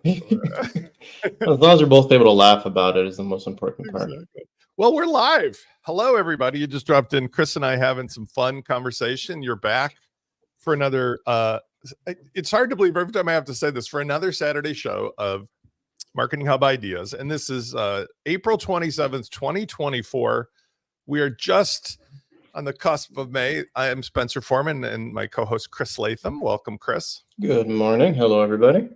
As long as you're both able to laugh about it is the most important part. Exactly. Well, we're live. Hello, everybody. You just dropped in. Chris and I having some fun conversation. You're back for another. It's hard to believe every time I have to say this, for another Saturday show of Marketing Hub Ideas. And this is April 27th, 2024. We are just on the cusp of May. I am Spencer Forman and my co-host Chris Latham. Welcome, Chris. Good morning. Hello, everybody.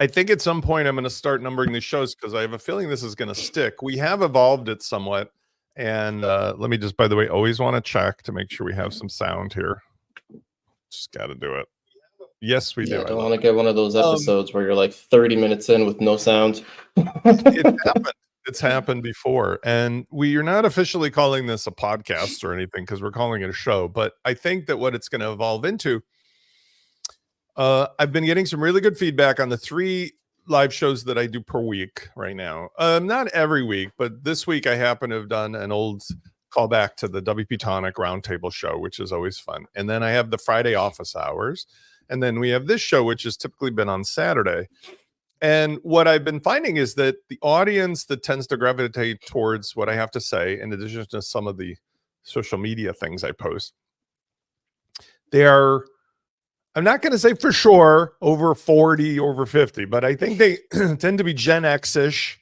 I think at some point I'm going to start numbering these shows because I have a feeling this is going to stick. We have evolved it somewhat. And let me just, by the way, always want to check to make sure we have some sound here. Just got to do it. Yes, we do. I don't want to get one of those episodes where you're like 30 minutes in with no sound. It happened. It's happened before. And we are not officially calling this a podcast or anything because we're calling it a show. But I think that what it's going to evolve into, I've been getting some really good feedback on the 3 live shows that I do per week right now. Not every week, but this week I happen to have done an old callback to the WP Tonic Roundtable show, which is always fun. And then I have the Friday office hours. And then we have this show, which has typically been on Saturday. And what I've been finding is that the audience that tends to gravitate towards what I have to say, in addition to some of the social media things I post, they are, I'm not going to say for sure over 40, over 50, but I think they tend to be Gen X-ish,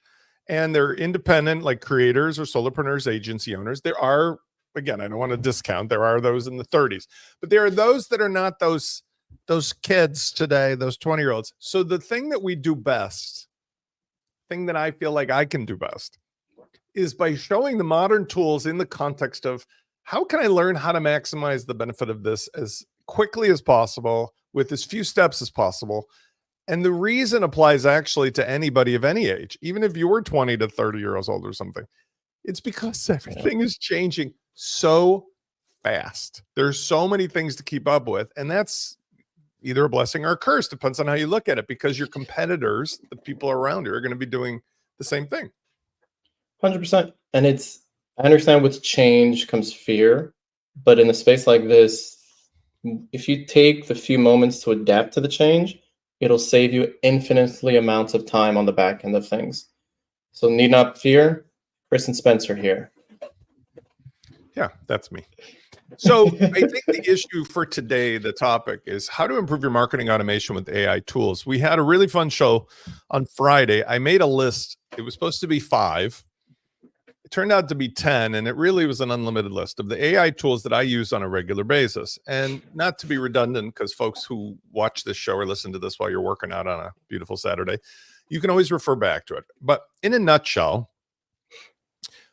and they're independent, like creators or solopreneurs, agency owners. There are, again, I don't want to discount, there are those in the 30s, but there are those that are not those kids today, those 20-year-olds. So the thing that we do best, thing that I feel like I can do best, is by showing the modern tools in the context of how can I learn how to maximize the benefit of this as quickly as possible with as few steps as possible. And the reason applies actually to anybody of any age, even if you were 20 to 30 years old or something. It's because everything is changing so fast. There's so many things to keep up with, and that's either a blessing or a curse, depends on how you look at it, because your competitors, the people around you, are going to be doing the same thing. 100%. And I understand with change comes fear, but in a space like this, if you take the few moments to adapt to the change, it'll save you infinitely amounts of time on the back end of things. So need not fear. Chris and Spencer here. Yeah, that's me. So I think the issue for today, the topic is how to improve your marketing automation with AI tools. We had a really fun show on Friday. I made a list. It was supposed to be 5. It turned out to be 10, and it really was an unlimited list of the AI tools that I use on a regular basis. And not to be redundant, because folks who watch this show or listen to this while you're working out on a beautiful Saturday, you can always refer back to it. But in a nutshell,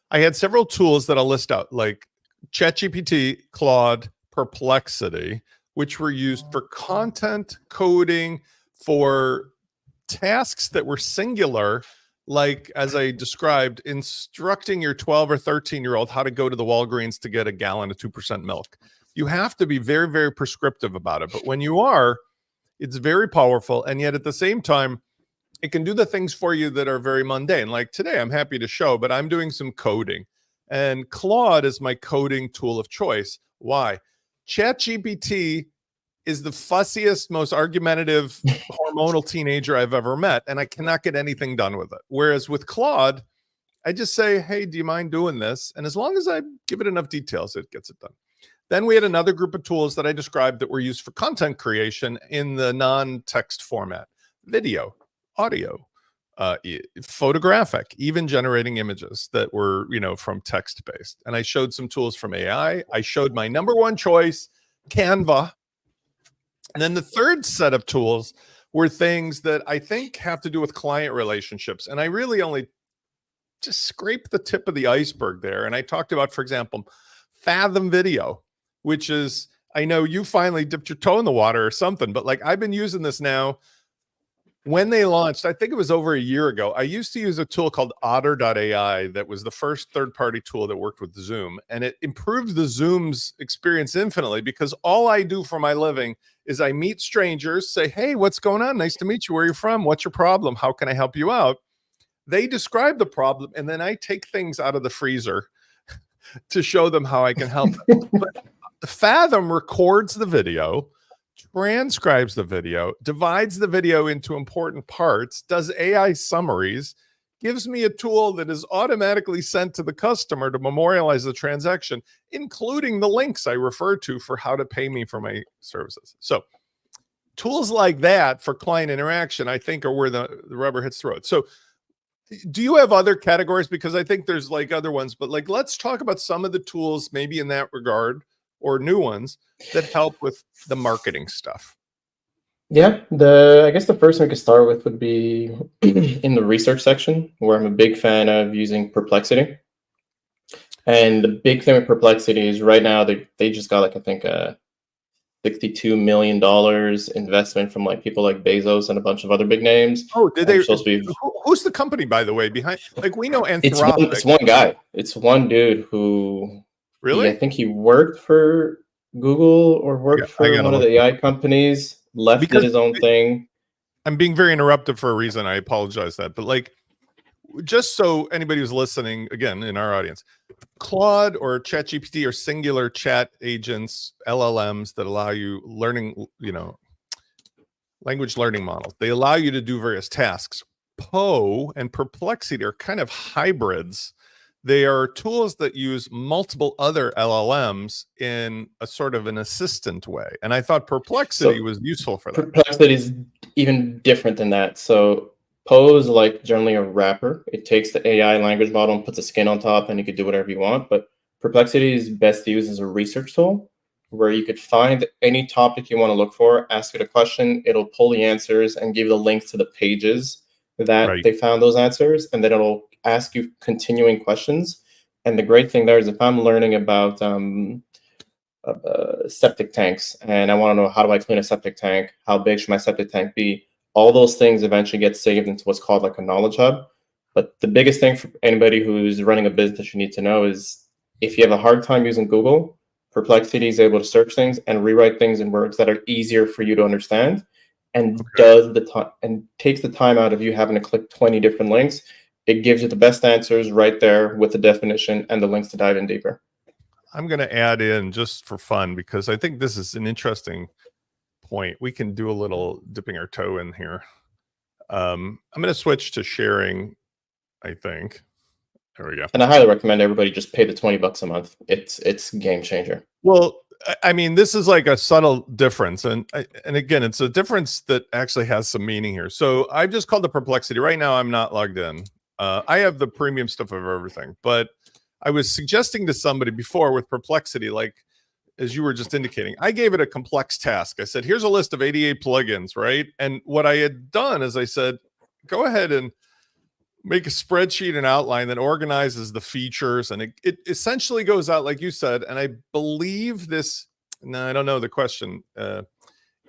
I had several tools that I'll list out, like ChatGPT, Claude, Perplexity, which were used for content coding, for tasks that were singular, like, as I described, instructing your 12 or 13-year-old how to go to the Walgreens to get a gallon of 2% milk. You have to be very, very prescriptive about it. But when you are, it's very powerful. And yet at the same time, it can do the things for you that are very mundane. Like today, I'm happy to show, but I'm doing some coding. And Claude is my coding tool of choice. Why? ChatGPT is the fussiest, most argumentative, hormonal teenager I've ever met, and I cannot get anything done with it. Whereas with Claude, I just say, hey, do you mind doing this? And as long as I give it enough details, it gets it done. Then we had another group of tools that I described that were used for content creation in the non-text format: video, audio, photographic, even generating images that were, from text based. And I showed some tools from AI. I showed my number one choice, Canva. And then the third set of tools were things that I think have to do with client relationships. And I really only just scraped the tip of the iceberg there. And I talked about, for example, Fathom Video, which is, I know you finally dipped your toe in the water or something, but like I've been using this now. When they launched, I think it was over a year ago, I used to use a tool called Otter.ai that was the first third-party tool that worked with Zoom. And it improved the Zoom's experience infinitely, because all I do for my living is I meet strangers, say, hey, what's going on? Nice to meet you. Where are you from? What's your problem? How can I help you out? They describe the problem, and then I take things out of the freezer to show them how I can help them. But Fathom records the video, transcribes the video, divides the video into important parts, does AI summaries, gives me a tool that is automatically sent to the customer to memorialize the transaction, including the links I referred to for how to pay me for my services. So tools like that for client interaction, I think, are where the rubber hits the road. So do you have other categories? Because I think there's like other ones, but like, let's talk about some of the tools maybe in that regard or new ones that help with the marketing stuff. Yeah, I guess the first one we could start with would be in the research section, where I'm a big fan of using Perplexity. And the big thing with Perplexity is right now they just got like I think $62 million investment from like people like Bezos and a bunch of other big names. Oh, did they? Supposed to be, Who's the company, by the way, behind? Like, we know it's Anthropic. one guy. It's one dude who Really? I think he worked for Google or worked for one of the AI companies, left, did his own thing. I'm being very interruptive for a reason. I apologize that, but like, just so anybody who's listening, again, in our audience, Claude or ChatGPT or singular chat agents, LLMs that allow you learning, language learning models. They allow you to do various tasks. Poe and Perplexity are kind of hybrids. They are tools that use multiple other LLMs in a sort of an assistant way. And I thought Perplexity was useful for that. Perplexity is even different than that. So Poe is like generally a wrapper. It takes the AI language model and puts a skin on top, and you could do whatever you want. But Perplexity is best used as a research tool where you could find any topic you want to look for, ask it a question, it'll pull the answers and give you the links to the pages that they found those answers, and then it'll ask you continuing questions. And the great thing there is if I'm learning about septic tanks and I want to know, how do I clean a septic tank? How big should my septic tank be? All those things eventually get saved into what's called like a knowledge hub. But the biggest thing for anybody who's running a business you need to know is if you have a hard time using Google, Perplexity is able to search things and rewrite things in words that are easier for you to understand, and does the time and takes the time out of you having to click 20 different links. It gives you the best answers right there with the definition and the links to dive in deeper. I'm going to add in just for fun, because I think this is an interesting point. We can do a little dipping our toe in here. I'm going to switch to sharing, I think. There we go. And I highly recommend everybody just pay the $20 a month. It's game changer. Well, I mean, this is like a subtle difference. And again, it's a difference that actually has some meaning here. So I've just called the Perplexity. Right now, I'm not logged in. I have the premium stuff of everything. But I was suggesting to somebody before with Perplexity, like, as you were just indicating, I gave it a complex task. I said, here's a list of 88 plugins, right? And what I had done is I said, go ahead and make a spreadsheet and outline that organizes the features. And it essentially goes out, like you said, and I believe this, no, I don't know the question.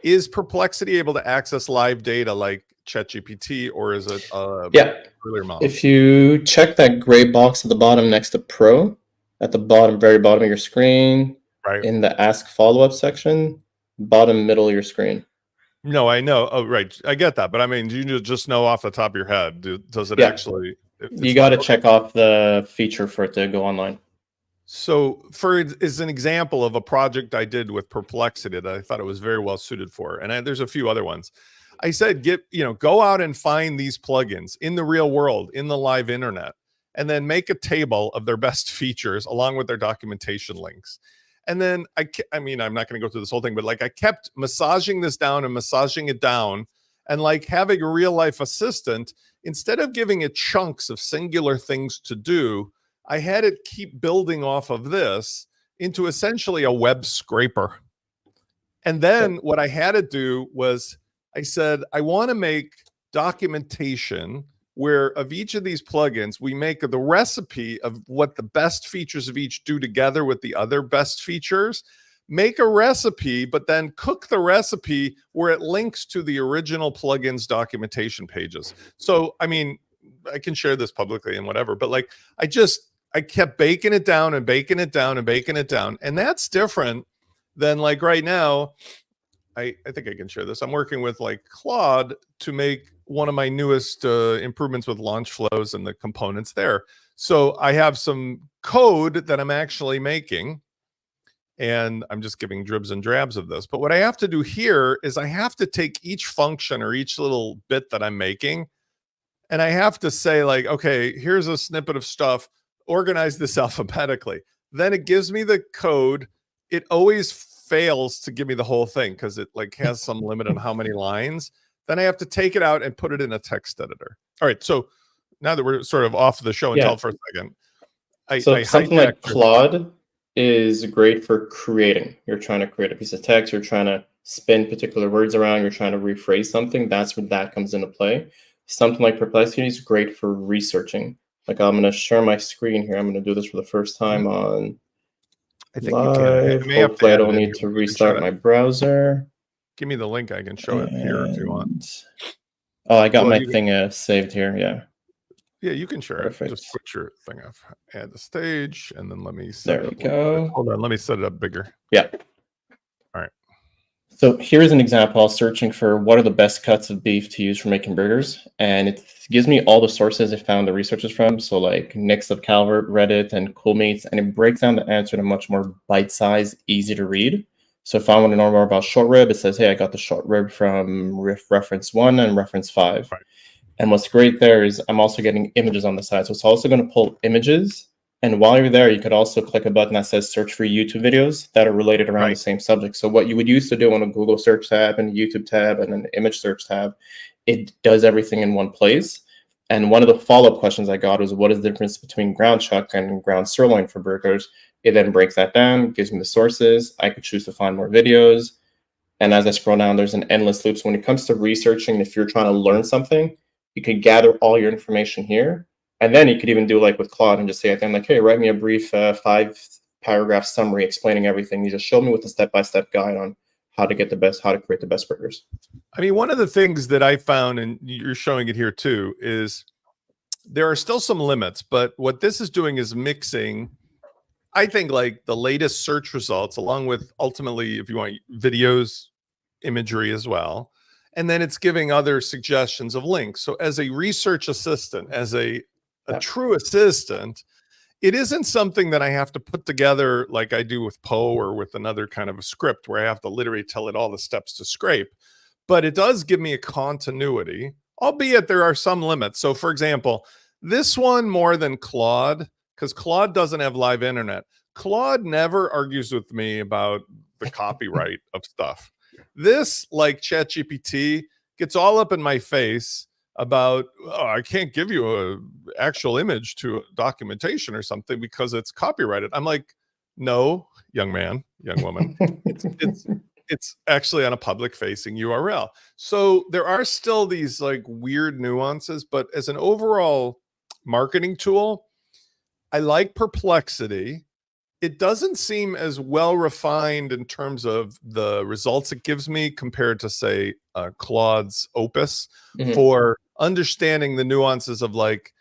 Is Perplexity able to access live data like ChatGPT, or is it earlier model? If you check that gray box at the bottom next to Pro, at the bottom, very bottom of your screen, in the Ask Follow-Up section, bottom middle of your screen. No, I know. Oh, right. I get that. But I mean, do you just know off the top of your head? Does it actually? You got to check off the feature for it to go online. So as an example of a project I did with Perplexity that I thought it was very well suited for, and there's a few other ones. I said, go out and find these plugins in the real world, in the live internet, and then make a table of their best features along with their documentation links. And then I mean, I'm not going to go through this whole thing, but like I kept massaging this down and massaging it down, and like having a real life assistant, instead of giving it chunks of singular things to do, I had it keep building off of this into essentially a web scraper. And then what I had it do was I said, I want to make documentation where of each of these plugins, we make the recipe of what the best features of each do together with the other best features, make a recipe, but then cook the recipe where it links to the original plugins documentation pages. So, I mean, I can share this publicly and whatever, but like, I kept baking it down and baking it down and baking it down. And that's different than like right now. I think I can share this. I'm working with like Claude to make one of my newest improvements with launch flows and the components there. So I have some code that I'm actually making, and I'm just giving dribs and drabs of this. But what I have to do here is I have to take each function or each little bit that I'm making, and I have to say like, okay, here's a snippet of stuff, organize this alphabetically. Then it gives me the code. It always fails to give me the whole thing because it like has some limit on how many lines. Then I have to take it out and put it in a text editor. All right, so now that we're sort of off the show and tell for a second, So I something like hijacked Claude is great for creating. You're trying to create a piece of text, you're trying to spin particular words around, you're trying to rephrase something. That's where that comes into play. Something like Perplexity is great for researching. Like I'm going to share my screen here. I'm going to do this for the first time on I think you can. I live. may have to Hopefully I add it don't in need here. to You can share restart it. my browser. Give me the link. I can show it here if you want. Oh, I got Well, my thing saved here. Yeah. Yeah, you can share Perfect. it. Just put your thing up. Add the stage, and then let me set There it we up. go. Hold on, let me set it up bigger. Yeah. All right. So here's an example. I was searching for what are the best cuts of beef to use for making burgers, and it gives me all the sources it found the researchers from. So like Nick's of Calvert, Reddit, and Cool Meats, and it breaks down the answer in a much more bite-sized, easy to read. So if I want to know more about short rib, it says, hey, I got the short rib from reference 1 and reference 5. Right. And what's great there is I'm also getting images on the side. So it's also going to pull images. And while you're there, you could also click a button that says search for YouTube videos that are related around the same subject. So what you would used to do on a Google search tab and a YouTube tab and an image search tab, it does everything in one place. And one of the follow-up questions I got was, what is the difference between ground chuck and ground sirloin for burgers? It then breaks that down, gives me the sources. I could choose to find more videos. And as I scroll down, there's an endless loop. So when it comes to researching, if you're trying to learn something, you could gather all your information here. And then you could even do like with Claude and just say at the end, like, hey, write me a brief 5-paragraph summary explaining everything. You just show me with a step-by-step guide on how to create the best burgers. I mean, one of the things that I found, and you're showing it here too, is there are still some limits, but what this is doing is mixing, I think, like the latest search results, along with ultimately, if you want videos, imagery as well. And then it's giving other suggestions of links. So as a research assistant, as a true assistant, it isn't something that I have to put together like I do with Poe or with another kind of a script where I have to literally tell it all the steps to scrape. But it does give me a continuity, albeit there are some limits. So for example, this one more than Claude, because Claude doesn't have live internet. Claude never argues with me about the copyright of stuff. This, like ChatGPT, gets all up in my face about, oh, I can't give you a actual image to documentation or something because it's copyrighted. I'm like, no, young man, young woman, it's actually on a public facing URL. So there are still these like weird nuances, but as an overall marketing tool, I like Perplexity. It doesn't seem as well refined in terms of the results it gives me compared to, say, Claude's Opus for understanding the nuances of like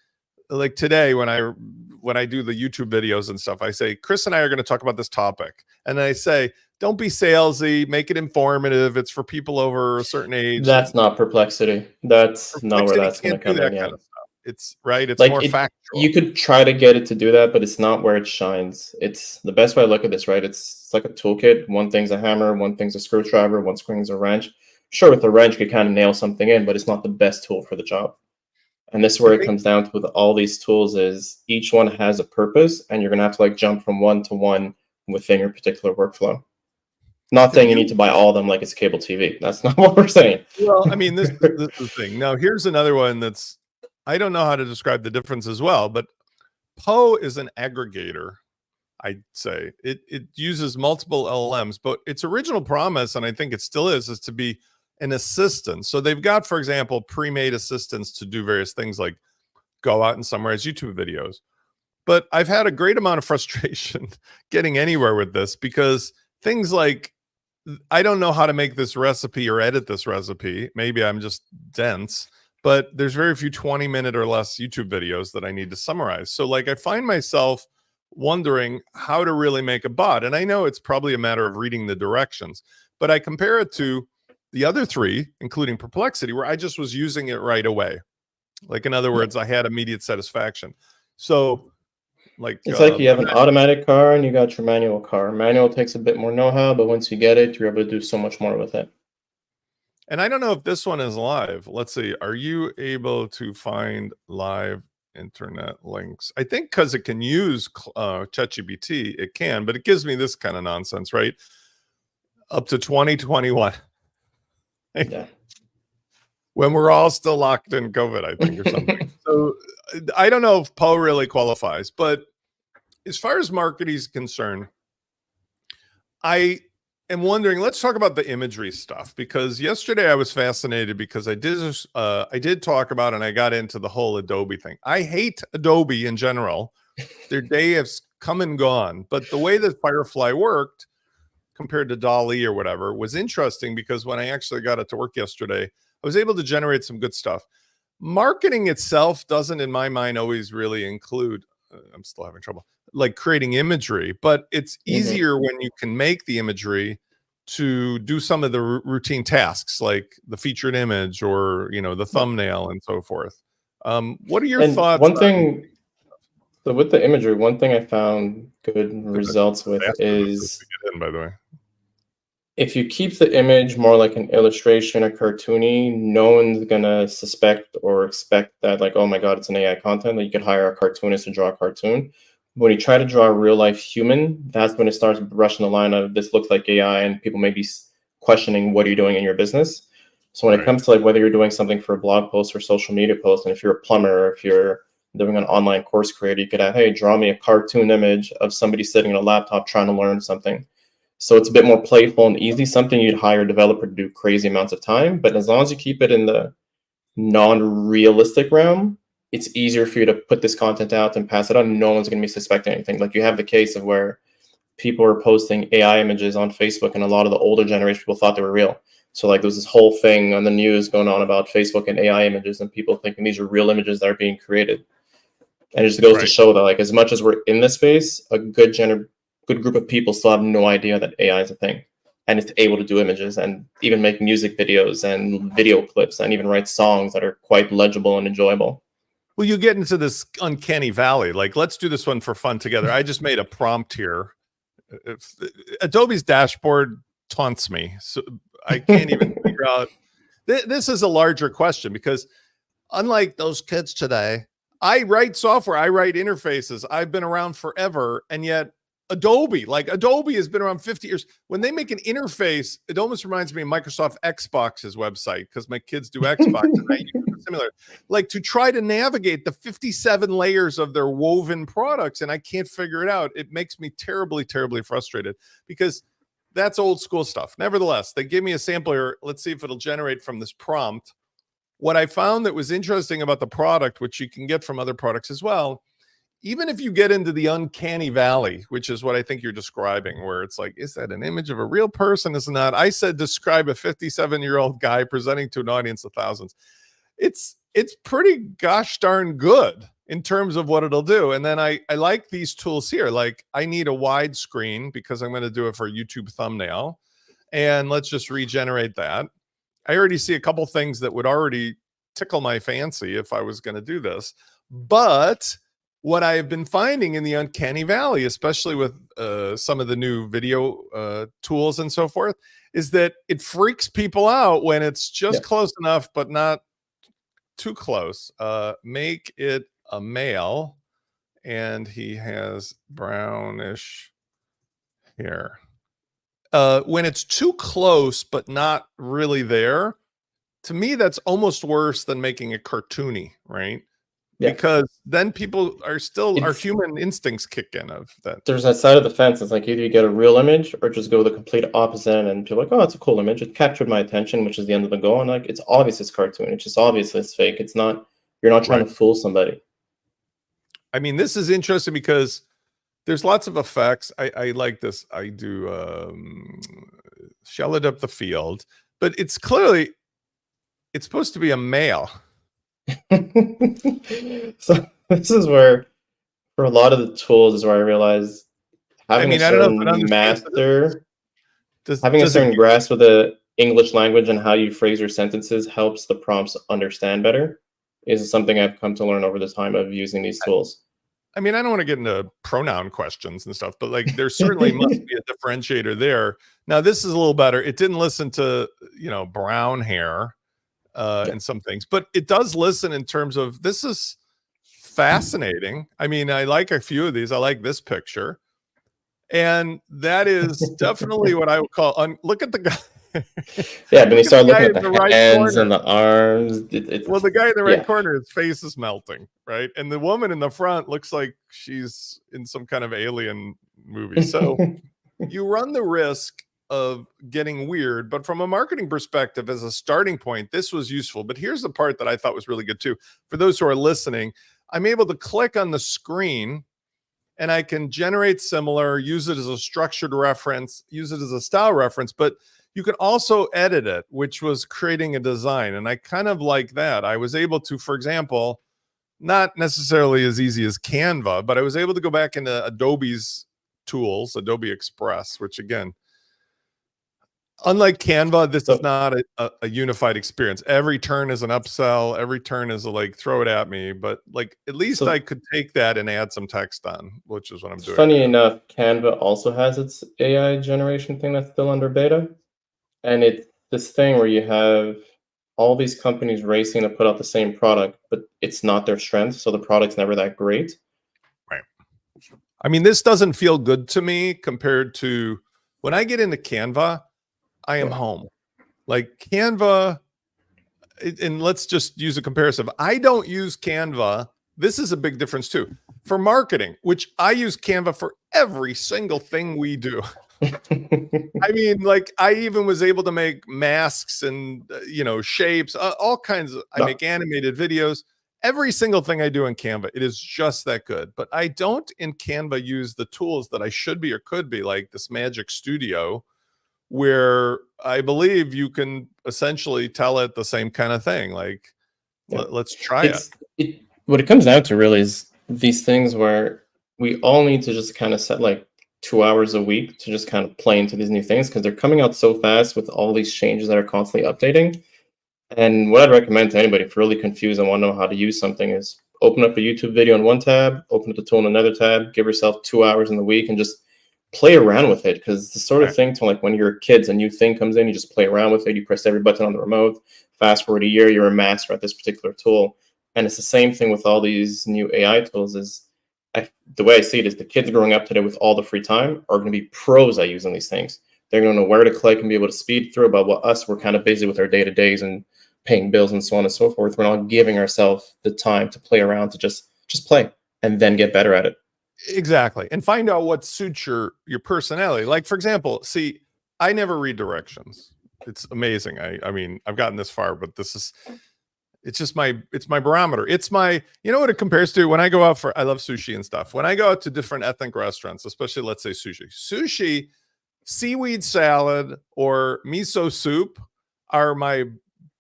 today when I do the YouTube videos and stuff, I say, Chris and I are going to talk about this topic. And I say, don't be salesy, make it informative. It's for people over a certain age. That's not Perplexity. That's not where that's going to come in. Yeah. Kind of stuff. It's right. It's like more factual. You could try to get it to do that, but it's not where it shines. It's the best way I look at this, right? It's like a toolkit. One thing's a hammer, one thing's a screwdriver, one thing's a wrench. Sure, with a wrench, you could kind of nail something in, but it's not the best tool for the job. And this is where it comes down to with all these tools is each one has a purpose, and you're going to have to like jump from one to one within your particular workflow. Not saying you need to buy all of them like it's cable TV. That's not what we're saying. Well, I mean, this is the thing. Now, here's another one that's, I don't know how to describe the difference as well, but Poe is an aggregator, I'd say. It uses multiple LLMs, but its original promise, and I think it still is to be an assistant. So they've got, for example, pre-made assistants to do various things like go out and summarize YouTube videos. But I've had a great amount of frustration getting anywhere with this because things like, I don't know how to make this recipe or edit this recipe. Maybe I'm just dense, but there's very few 20-minute or less YouTube videos that I need to summarize. So like I find myself wondering how to really make a bot. And I know it's probably a matter of reading the directions, but I compare it to the other three, including Perplexity, where I just was using it right away. Like in other words, I had immediate satisfaction. So Like, It's like you have an imagine, automatic car and you got your manual car. Manual takes a bit more know-how, but once you get it, you're able to do so much more with it. and I don't know if this one is live. Let's see. Are you able to find live internet links? I think because it can use ChatGPT, it can, but it gives me this kind of nonsense, right? Up to 2021. Yeah. When we're all still locked in COVID, I think, or something. So I don't know if Poe really qualifies, but as far as marketing is concerned, I am wondering, let's talk about the imagery stuff, because yesterday I was fascinated because I did talk about, and I got into the whole Adobe thing. I hate Adobe in general. Their day has come and gone, but the way that Firefly worked compared to DALL-E or whatever was interesting, because when I actually got it to work yesterday, I was able to generate some good stuff. Marketing itself doesn't, in my mind, always really include, I'm still having trouble, like creating imagery, but it's easier when you can make the imagery to do some of the routine tasks, like the featured image or, the thumbnail and so forth. What are your And thoughts one on thing, so with the imagery, one thing I found good results with is by the way? if you keep the image more like an illustration or cartoony, no one's gonna suspect or expect that, like, oh my God, it's an AI content. Like, you could hire a cartoonist to draw a cartoon. When you try to draw a real life human, that's when it starts brushing the line of this looks like AI, and people may be questioning what are you doing in your business. So when it comes to like whether you're doing something for a blog post or social media post, and if you're a plumber, or if you're doing an online course creator, you could have, hey, draw me a cartoon image of somebody sitting at a laptop trying to learn something. So it's a bit more playful and easy, something you'd hire a developer to do crazy amounts of time. But as long as you keep it in the non-realistic realm, it's easier for you to put this content out and pass it on. No one's going to be suspecting anything. Like, you have the case of where people are posting AI images on Facebook, and a lot of the older generation people thought they were real. So like, there was this whole thing on the news going on about Facebook and AI images, and people thinking these are real images that are being created. And it just goes to show that, like, as much as we're in this space, a good group of people still have no idea that AI is a thing, and it's able to do images and even make music videos and video clips and even write songs that are quite legible and enjoyable. Well, you get into this uncanny valley. Like, let's do this one for fun together. I just made a prompt here. Adobe's dashboard taunts me, so I can't even figure out. This is a larger question, because unlike those kids today, I write software, I write interfaces. I've been around forever, and yet Adobe has been around 50 years. When they make an interface, it almost reminds me of Microsoft Xbox's website, because my kids do Xbox and I use a similar, like, to try to navigate the 57 layers of their woven products, and I can't figure it out. It makes me terribly, terribly frustrated, because that's old school stuff. Nevertheless, they give me a sampler. Let's see if it'll generate from this prompt. What I found that was interesting about the product, which you can get from other products as well, even if you get into the uncanny valley, which is what I think you're describing, where it's like, is that an image of a real person? Is it not? I said, describe a 57-year-old guy presenting to an audience of thousands. It's pretty gosh darn good in terms of what it'll do. And then I like these tools here. Like, I need a wide screen because I'm going to do it for a YouTube thumbnail. And let's just regenerate that. I already see a couple things that would already tickle my fancy if I was going to do this. But what I have been finding in the uncanny valley, especially with some of the new video tools and so forth, is that it freaks people out when it's just close enough, but not too close. Make it a male, and he has brownish hair. When it's too close, but not really there, to me, that's almost worse than making it cartoony, right? Yeah. Because then people are still, our human instincts kick in of that. There's that side of the fence. It's like, either you get a real image or just go the complete opposite, and people are like, oh, it's a cool image. It captured my attention, which is the end of the goal. And like, it's obvious it's cartoon. It's just obvious it's fake. It's not, you're not trying to fool somebody. I mean, this is interesting because there's lots of effects. I like this. I do shell it up the field, but it's clearly, it's supposed to be a male. So this is where, for a lot of the tools, is where I realized having a certain master, having a certain grasp of the English language and how you phrase your sentences helps the prompts understand better, is something I've come to learn over the time of using these tools. I mean, I don't want to get into pronoun questions and stuff, but like there certainly must be a differentiator there. Now, this is a little better. It didn't listen to, brown hair and some things, but it does listen in terms of this is fascinating. I mean, I like a few of these. I like this picture. And that is definitely what I would call look at the guy. Yeah, when you start guy looking at in the the right hands corner. and the arms, Well, the guy in the right yeah. corner, his face is melting, right? And the woman in the front looks like she's in some kind of alien movie. So you run the risk of getting weird, but from a marketing perspective, as a starting point, this was useful. But here's the part that I thought was really good too. For those who are listening, I'm able to click on the screen and I can generate similar, use it as a structured reference, use it as a style reference, but you can also edit it, which was creating a design. And I kind of like that. I was able to, for example, not necessarily as easy as Canva, but I was able to go back into Adobe's tools, Adobe Express, which again, unlike Canva, this is not a unified experience. Every turn is an upsell. Every turn is a like, throw it at me. But like, at least I could take that and add some text on, which is what I'm doing. Funny enough, Canva also has its AI generation thing that's still under beta. And it's this thing where you have all these companies racing to put out the same product, but it's not their strength. So the product's never that great. Right. I mean, this doesn't feel good to me compared to when I get into Canva, I am home. Like Canva, and let's just use a comparison. I don't use Canva. This is a big difference too. For marketing, which I use Canva for every single thing we do. I mean, like I even was able to make masks and, shapes, all kinds of, I make animated videos. Every single thing I do in Canva, it is just that good. But I don't in Canva use the tools that I should be or could be, like this Magic Studio, where I believe you can essentially tell it the same kind of thing. Like, let's try it. What it comes down to really is these things where we all need to just kind of set like 2 hours a week to just kind of play into these new things because they're coming out so fast with all these changes that are constantly updating. And what I'd recommend to anybody if you're really confused and want to know how to use something is open up a YouTube video in one tab, open up the tool in another tab, give yourself 2 hours in the week and just play around with it, because it's the sort of thing to like when you're kids, a new thing comes in, you just play around with it, you press every button on the remote, fast forward a year, you're a master at this particular tool. And it's the same thing with all these new AI tools. The way I see it is the kids growing up today with all the free time are going to be pros at using these things. They're going to know where to click and be able to speed through, about what us, we're kind of busy with our day-to-days and paying bills and so on and so forth. We're not giving ourselves the time to play around, to just play and then get better at it. Exactly. And find out what suits your personality. Like, for example, see, I never read directions. It's amazing. I mean, I've gotten this far, but it's my barometer. It's my, you know what it compares to when I go out I love sushi and stuff. When I go out to different ethnic restaurants, especially let's say sushi, seaweed salad or miso soup are my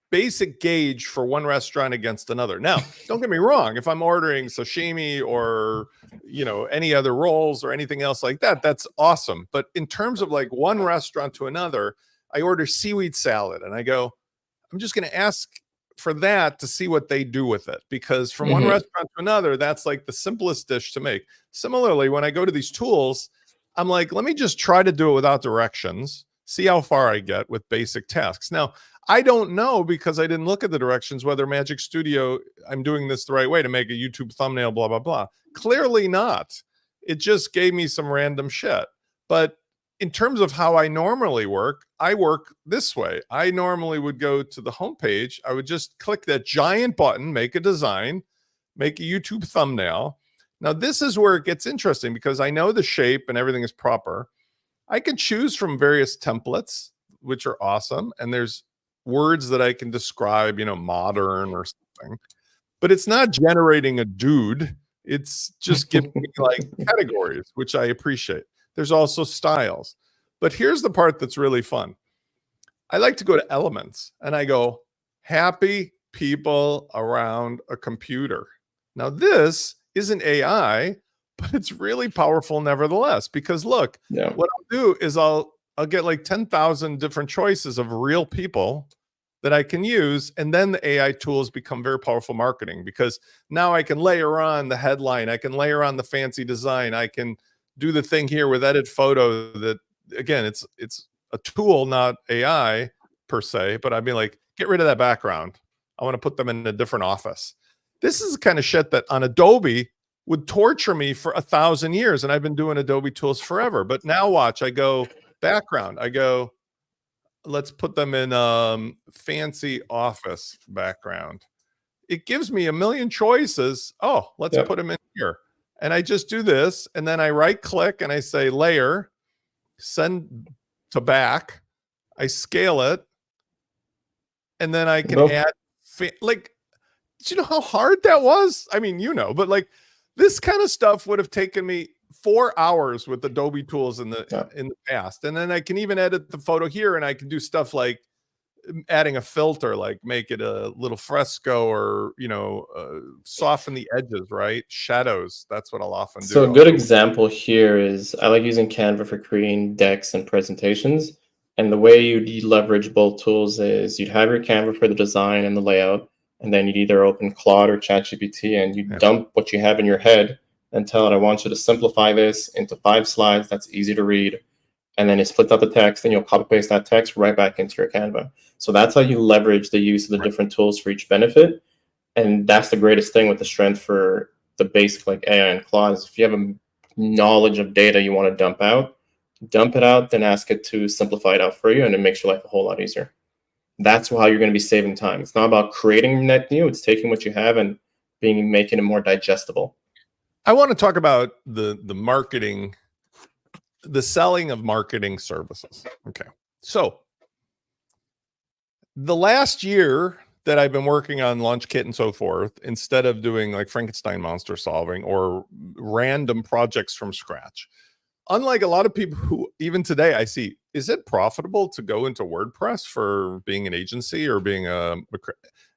basic gauge for one restaurant against another. Now, don't get me wrong. If I'm ordering sashimi or, any other rolls or anything else like that, that's awesome. But in terms of like one restaurant to another, I order seaweed salad and I go, I'm just going to ask for that to see what they do with it. Because from one restaurant to another, that's like the simplest dish to make. Similarly, when I go to these tools, I'm like, let me just try to do it without directions, see how far I get with basic tasks. Now, I don't know, because I didn't look at the directions, whether Magic Studio, I'm doing this the right way to make a YouTube thumbnail, blah, blah, blah. Clearly not. It just gave me some random shit. But in terms of how I normally work, I work this way. I normally would go to the homepage. I would just click that giant button, make a design, make a YouTube thumbnail. Now, this is where it gets interesting, because I know the shape and everything is proper. I can choose from various templates, which are awesome. And there's words that I can describe, modern or something, but it's not generating a dude. It's just giving me like categories, which I appreciate. There's also styles, but here's the part that's really fun. I like to go to elements and I go, happy people around a computer. Now, this isn't AI, but it's really powerful nevertheless, because look, what I'll do is I'll get like 10,000 different choices of real people that I can use. And then the AI tools become very powerful marketing, because now I can layer on the headline, I can layer on the fancy design, I can do the thing here with edit photo that, again, it's a tool, not AI per se, but I'd be like, get rid of that background. I want to put them in a different office. This is the kind of shit that on Adobe would torture me for 1,000 years. And I've been doing Adobe tools forever. But now watch, I go background. I go, let's put them in fancy office background. It gives me a million choices. Oh, let's put them in here. And I just do this. And then I right click and I say layer, send to back. I scale it. And then I can add, like, do you know how hard that was? I mean, but like this kind of stuff would have taken me 4 hours with Adobe tools in the past. And then I can even edit the photo here, and I can do stuff like adding a filter, like make it a little fresco, or soften the edges, right? Shadows. That's what I'll often do. So a good example here is I like using Canva for creating decks and presentations. And the way you'd leverage both tools is you'd have your Canva for the design and the layout, and then you'd either open Claude or ChatGPT and you dump what you have in your head and tell it, I want you to simplify this into 5 slides that's easy to read. And then it splits out the text, and you'll copy paste that text right back into your Canva. So that's how you leverage the use of the different tools for each benefit. And that's the greatest thing with the strength for the basic like AI and Claude is if you have a knowledge of data you want to dump it out, then ask it to simplify it out for you, and it makes your life a whole lot easier. That's how you're going to be saving time. It's not about creating net new. It's taking what you have and making it more digestible. I want to talk about the marketing, the selling of marketing services. Okay. So the last year that I've been working on Launch Kit and so forth, instead of doing like Frankenstein monster solving or random projects from scratch, unlike a lot of people who even today I see, is it profitable to go into WordPress for being an agency or being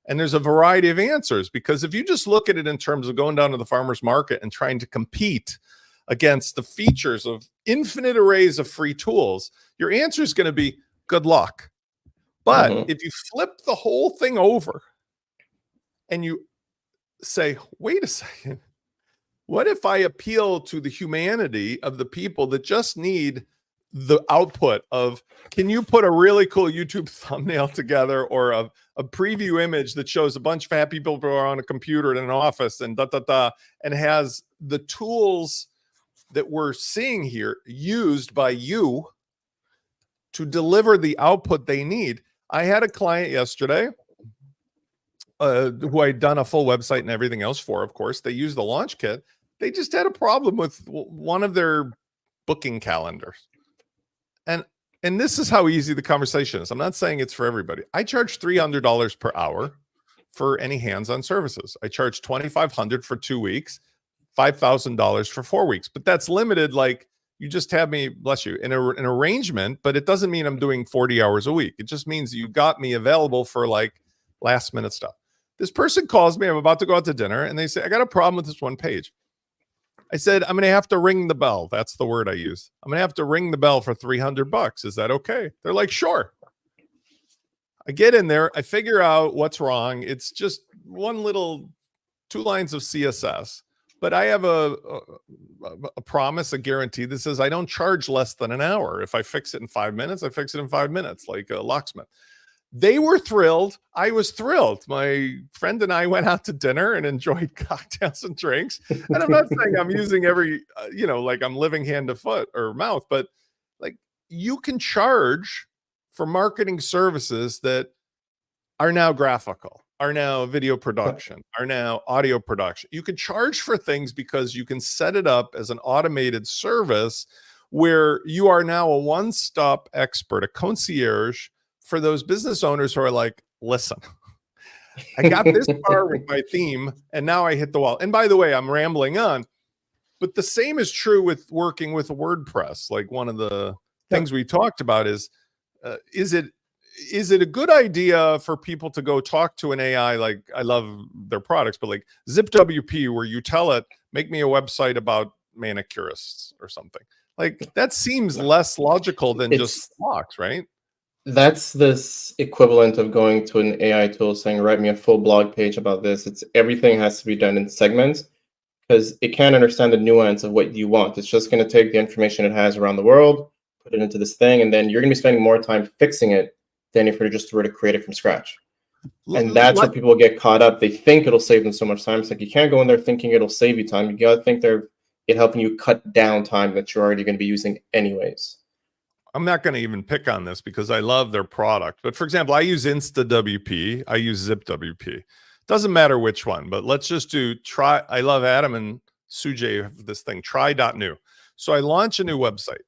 and there's a variety of answers, because if you just look at it in terms of going down to the farmer's market and trying to compete against the features of infinite arrays of free tools, your answer is going to be good luck. But if you flip the whole thing over and you say, wait a second, what if I appeal to the humanity of the people that just need the output of, can you put a really cool YouTube thumbnail together, or a preview image that shows a bunch of happy people who are on a computer in an office and and has the tools that we're seeing here used by you to deliver the output they need. I had a client yesterday who I'd done a full website and everything else for. Of course, they used the Launch Kit. They just had a problem with one of their booking calendars. And this is how easy the conversation is. I'm not saying it's for everybody. I charge $300 per hour for any hands-on services. I charge $2,500 for 2 weeks, $5,000 for 4 weeks. But that's limited. Like, you just have me, bless you, in an arrangement, but it doesn't mean I'm doing 40 hours a week. It just means you got me available for like last minute stuff. This person calls me. I'm about to go out to dinner, and they say, I got a problem with this one page. I said, I'm going to have to ring the bell. That's the word I use. I'm going to have to ring the bell for $300. Is that okay? They're like, sure. I get in there. I figure out what's wrong. It's just 2 lines of CSS. But I have a promise, a guarantee that says I don't charge less than an hour. If I fix it in 5 minutes, I fix it in 5 minutes, like a locksmith. They were thrilled. I was thrilled. My friend and I went out to dinner and enjoyed cocktails and drinks. And I'm not saying I'm using every, like I'm living hand to foot or mouth, but like, you can charge for marketing services that are now graphical, are now video production, are now audio production. You can charge for things because you can set it up as an automated service where you are now a one-stop expert, a concierge for those business owners who are like, listen, I got this far with my theme and now I hit the wall. And by the way, I'm rambling on, but the same is true with working with WordPress. Like, one of the things we talked about is it a good idea for people to go talk to an AI? Like, I love their products, but like ZipWP, where you tell it, make me a website about manicurists or something. Like, that seems less logical than just blocks, right? That's this equivalent of going to an AI tool saying, write me a full blog page about this. It's everything has to be done in segments because it can't understand the nuance of what you want. It's just going to take the information it has around the world, put it into this thing, and then you're going to be spending more time fixing it than if you just were to create it from scratch. And that's where people get caught up. They think it'll save them so much time. It's like you can't go in there thinking it'll save you time. You gotta think they're it helping you cut down time that you're already going to be using anyways. I'm not going to even pick on this because I love their product. But for example, I use InstaWP. I use ZipWP. Doesn't matter which one, but let's just do try. I love Adam and Sujay have this thing, try.new. So I launch a new website.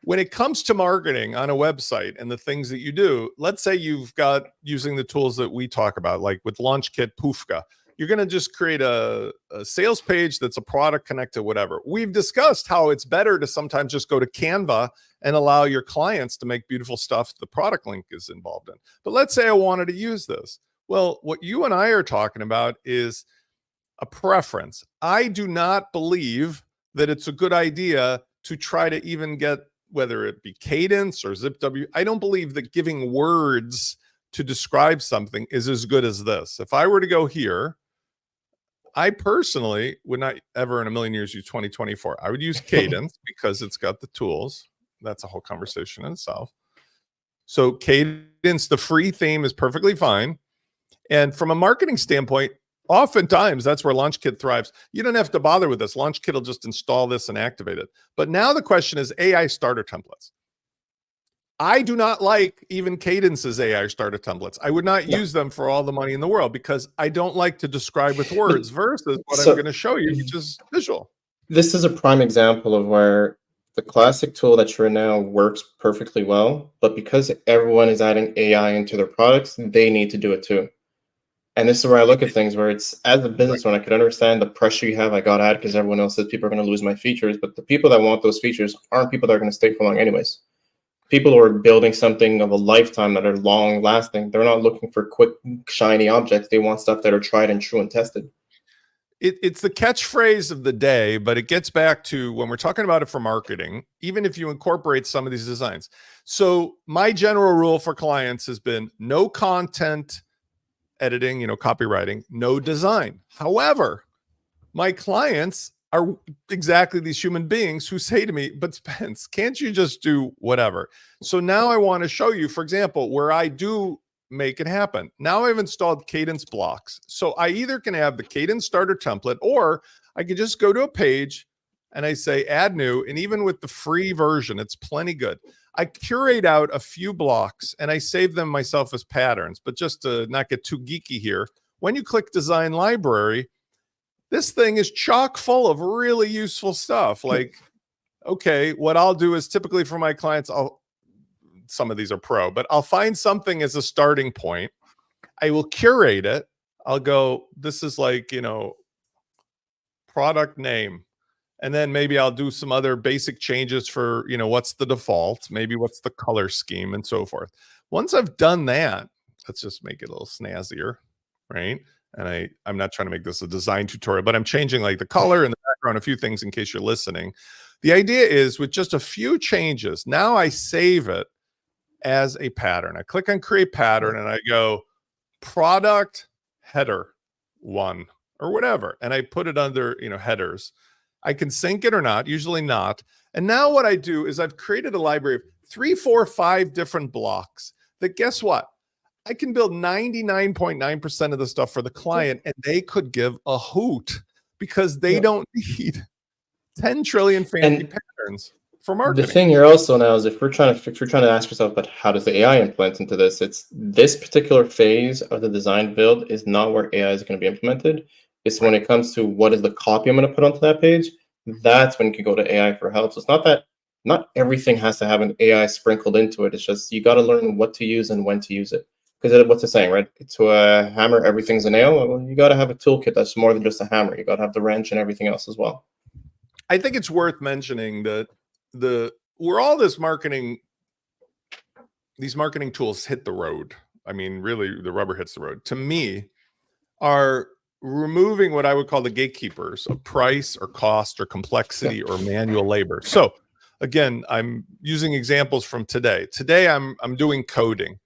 When it comes to marketing on a website and the things that you do, let's say you've got using the tools that we talk about, like with LaunchKit, Poofka, you're going to just create a sales page that's a product connected, whatever. We've discussed how it's better to sometimes just go to Canva and allow your clients to make beautiful stuff the product link is involved in. But let's say I wanted to use this. Well, what you and I are talking about is a preference. I do not believe that it's a good idea to try to even get, whether it be Cadence or ZipW. I don't believe that giving words to describe something is as good as this. If I were to go here, I personally would not ever in a million years use 2024. I would use Cadence because it's got the tools. That's a whole conversation in itself. So Cadence, the free theme is perfectly fine. And from a marketing standpoint, oftentimes that's where LaunchKit thrives. You don't have to bother with this. LaunchKit will just install this and activate it. But now the question is AI starter templates. I do not like even Cadence's AI starter templates. I would not use them for all the money in the world because I don't like to describe with words versus what I'm going to show you, which is visual. This is a prime example of where the classic tool that you're in now works perfectly well, but because everyone is adding AI into their products, they need to do it too. And this is where I look at things where it's, as a business owner, I could understand the pressure you have. I got to add because everyone else says people are going to lose my features, but the people that want those features aren't people that are going to stay for long anyways. People who are building something of a lifetime that are long lasting, they're not looking for quick, shiny objects. They want stuff that are tried and true and tested. It's the catchphrase of the day, but it gets back to when we're talking about it for marketing, even if you incorporate some of these designs. So my general rule for clients has been no content editing, copywriting, no design. However, my clients are exactly these human beings who say to me, but Spence, can't you just do whatever? So now I want to show you, for example, where I do make it happen. Now I've installed Cadence blocks. So I either can have the Cadence starter template, or I could just go to a page and I say add new. And even with the free version, it's plenty good. I curate out a few blocks and I save them myself as patterns, but just to not get too geeky here, when you click design library, this thing is chock full of really useful stuff. Like, okay, what I'll do is typically for my clients, some of these are pro, but I'll find something as a starting point. I will curate it. I'll go, this is like, product name. And then maybe I'll do some other basic changes for, what's the default, maybe what's the color scheme and so forth. Once I've done that, let's just make it a little snazzier, right? And I'm not trying to make this a design tutorial, but I'm changing like the color and the background, a few things in case you're listening. The idea is with just a few changes, now I save it as a pattern. I click on create pattern and I go product header 1 or whatever. And I put it under, headers. I can sync it or not, usually not. And now what I do is I've created a library of 3, 4, 5 different blocks that, guess what? I can build 99.9% of the stuff for the client and they could give a hoot because they don't need 10 trillion fancy patterns for marketing. The thing here also now is if you're trying to ask yourself, but how does the AI implement into this? It's this particular phase of the design build is not where AI is going to be implemented. It's when it comes to what is the copy I'm going to put onto that page. That's when you can go to AI for help. So it's not that not everything has to have an AI sprinkled into it. It's just you got to learn what to use and when to use it. Because what's it saying, right? To a hammer, everything's a nail. Well, you got to have a toolkit that's more than just a hammer. You got to have the wrench and everything else as well. I think it's worth mentioning that where all these marketing tools hit the road. I mean, really, the rubber hits the road. To me, are removing what I would call the gatekeepers of price or cost or complexity or manual labor. So again, I'm using examples from today. Today, I'm doing coding.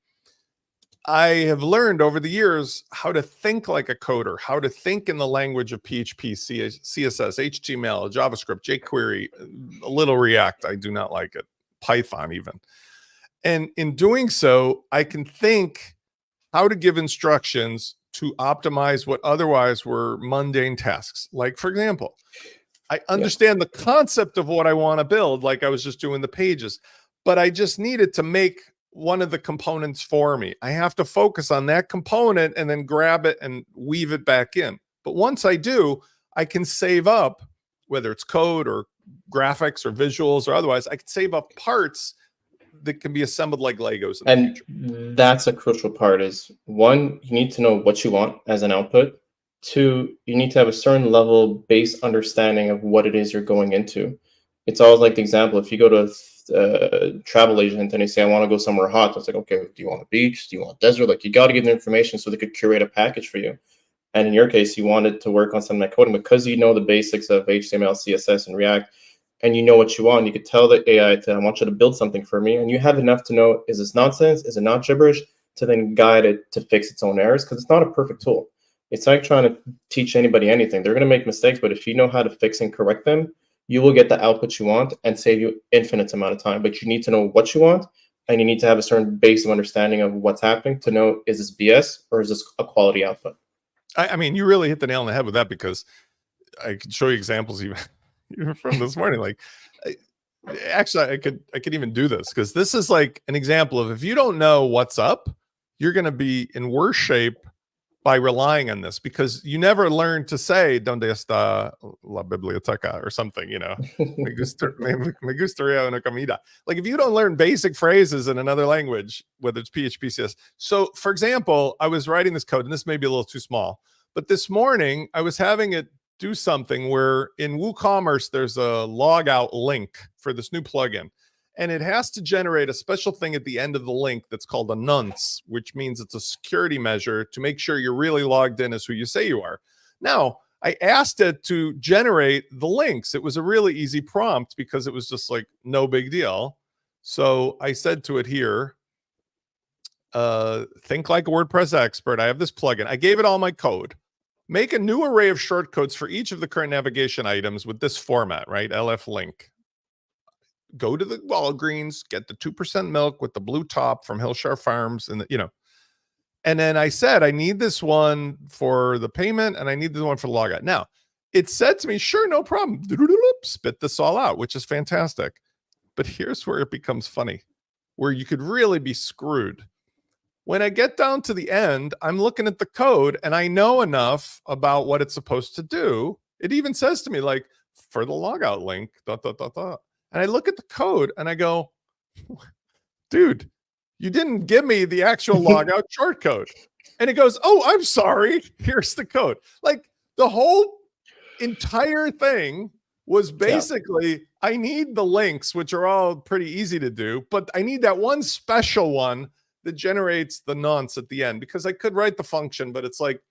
I have learned over the years how to think like a coder, how to think in the language of PHP, CSS, HTML, JavaScript, jQuery, a little React. I do not like it. Python even. And in doing so, I can think how to give instructions to optimize what otherwise were mundane tasks. Like, for example, I understand the concept of what I want to build, like I was just doing the pages, but I just needed to make one of the components for me. I have to focus on that component and then grab it and weave it back in. But once I do, I can save up, whether it's code or graphics or visuals or otherwise, I can save up parts that can be assembled like Legos in the future. That's a crucial part is, one, you need to know what you want as an output. Two, you need to have a certain level based understanding of what it is you're going into. It's always like the example, if you go to a travel agent and they say, I want to go somewhere hot. It's like, okay, do you want a beach? Do you want a desert? Like, you got to give them information so they could curate a package for you. And in your case, you wanted to work on something like coding because you know the basics of HTML, CSS, and React, and you know what you want. You could tell the AI I want you to build something for me, and you have enough to know, is this nonsense? Is it not gibberish? To then guide it to fix its own errors, because it's not a perfect tool. It's like trying to teach anybody anything. They're going to make mistakes, but if you know how to fix and correct them, you will get the output you want and save you infinite amount of time. But you need to know what you want, and you need to have a certain base of understanding of what's happening to know, is this BS or is this a quality output? I mean, you really hit the nail on the head with that, because I could show you examples even from this morning. Like, actually, I could even do this, because this is like an example of, if you don't know what's up, you're going to be in worse shape by relying on this, because you never learn to say "Donde está la biblioteca" or something, you know, me gustaría una comida. Like, if you don't learn basic phrases in another language, whether it's PHP, CS. So, for example, I was writing this code, and this may be a little too small, but this morning I was having it do something where in WooCommerce there's a logout link for this new plugin, and it has to generate a special thing at the end of the link that's called a nonce, which means it's a security measure to make sure you're really logged in as who you say you are. Now, I asked it to generate the links. It was a really easy prompt, because it was just like no big deal. So I said to it here, think like a WordPress expert. I have this plugin. I gave it all my code. Make a new array of shortcodes for each of the current navigation items with this format, right? LF link. Go to the Walgreens, get the 2% milk with the blue top from Hillshire Farms, and and then I said, I need this one for the payment, and I need the one for the logout. Now, it said to me, sure, no problem. Spit this all out, which is fantastic. But here's where it becomes funny, where you could really be screwed. When I get down to the end, I'm looking at the code, and I know enough about what it's supposed to do. It even says to me, like, for the logout link, ... And I look at the code and I go, dude, you didn't give me the actual logout shortcode. And it goes, oh, I'm sorry. Here's the code. Like, the whole entire thing was basically, I need the links, which are all pretty easy to do, but I need that one special one that generates the nonce at the end, because I could write the function, but it's like,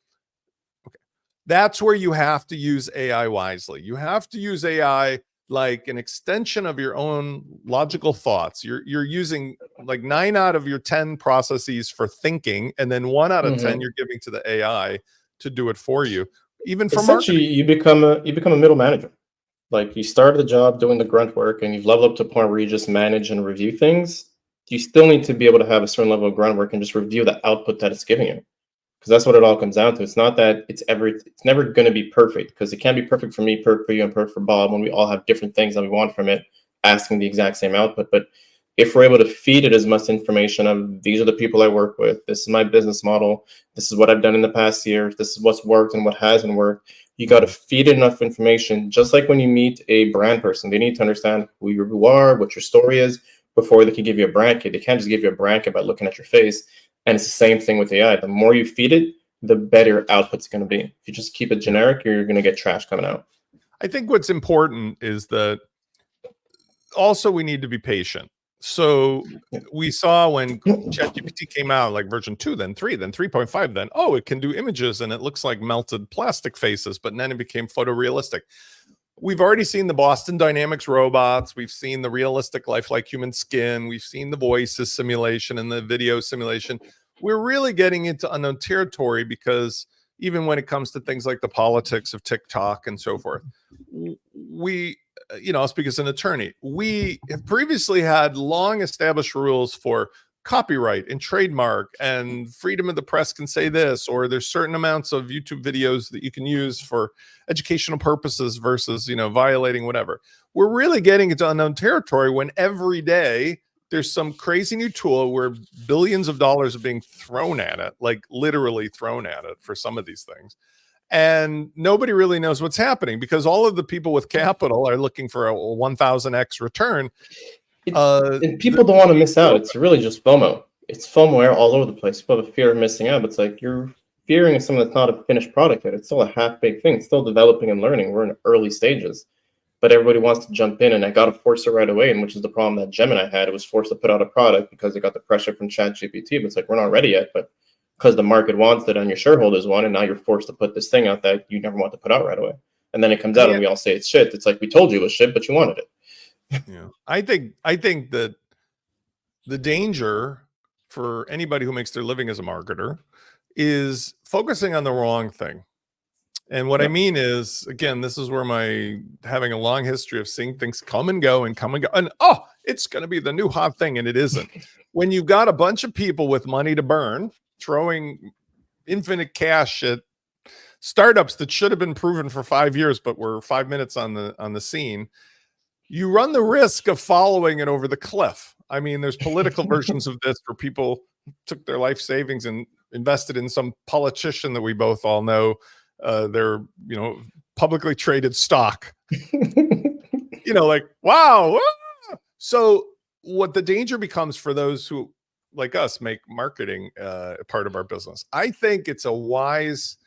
okay, that's where you have to use AI wisely. You have to use AI like an extension of your own logical thoughts. You're using like 9 out of your 10 processes for thinking, and then 1 out of 10 you're giving to the AI to do it for you. Even for essentially, marketing, you become a middle manager. Like, you started the job doing the grunt work, and you've leveled up to a point where you just manage and review things. You still need to be able to have a certain level of grunt work and just review the output that it's giving you, because that's what it all comes down to. It's not that it's never going to be perfect, because it can't be perfect for me, perfect for you, and perfect for Bob, when we all have different things that we want from it, asking the exact same output. But if we're able to feed it as much information of, these are the people I work with, this is my business model, this is what I've done in the past year, this is what's worked and what hasn't worked, you got to feed it enough information. Just like when you meet a brand person, they need to understand who you are, what your story is, before they can give you a brand kit. They can't just give you a brand kit by looking at your face. And it's the same thing with AI. The more you feed it, the better output's going to be. If you just keep it generic, you're going to get trash coming out. I think what's important is that also we need to be patient. So we saw when ChatGPT came out, like version 2, then 3, then 3.5, then, oh, it can do images and it looks like melted plastic faces, but then it became photorealistic. we've already seen the Boston Dynamics robots. We've seen the realistic lifelike human skin. We've seen the voices simulation and the video simulation. We're really getting into unknown territory because even when it comes to things like the politics of TikTok and so forth, we, I'll speak as an attorney. We have previously had long established rules for copyright and trademark, and freedom of the press can say this, or there's certain amounts of YouTube videos that you can use for educational purposes versus, violating whatever. We're really getting into unknown territory when every day there's some crazy new tool where billions of dollars are being thrown at it, like literally thrown at it for some of these things. And nobody really knows what's happening because all of the people with capital are looking for a 1000x return. And people don't want to miss out. It's really just FOMO. It's FOMO all over the place. People have a fear of missing out. It's like you're fearing something that's not a finished product yet. It's still a half-baked thing. It's still developing and learning. We're in early stages. But everybody wants to jump in, and I got to force it right away, and which is the problem that Gemini had. It was forced to put out a product because it got the pressure from ChatGPT. But it's like, we're not ready yet, but because the market wants it and your shareholders want it, now you're forced to put this thing out that you never want to put out right away. And then it comes out and we all say it's shit. It's like, we told you it was shit, but you wanted it. Yeah, I think that the danger for anybody who makes their living as a marketer is focusing on the wrong thing. And what I mean is, again, this is where my having a long history of seeing things come and go, and it's going to be the new hot thing, and it isn't. When you've got a bunch of people with money to burn throwing infinite cash at startups that should have been proven for 5 years but were 5 minutes on the scene, you run the risk of following it over the cliff. I mean, there's political versions of this where people took their life savings and invested in some politician that we both all know. They're, publicly traded stock, like, wow. So what the danger becomes for those who, like us, make marketing part of our business, I think it's a wise,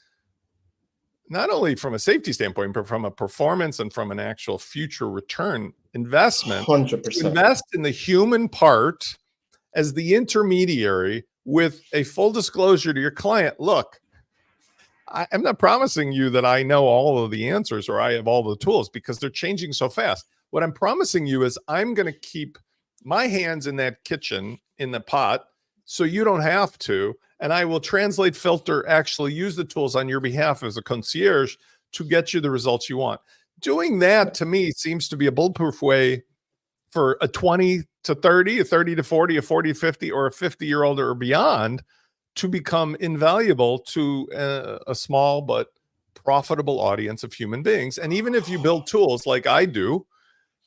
not only from a safety standpoint, but from a performance and from an actual future return investment, 100%. to invest in the human part as the intermediary with a full disclosure to your client. Look, I'm not promising you that I know all of the answers or I have all the tools because they're changing so fast. What I'm promising you is I'm going to keep my hands in that kitchen, in the pot, so you don't have to. And I will translate, filter, actually use the tools on your behalf as a concierge to get you the results you want. Doing that, to me, seems to be a bulletproof way for a 20 to 30, a 30 to 40, a 40 to 50, or a 50-year-old or beyond to become invaluable to a small but profitable audience of human beings. And even if you build tools like I do,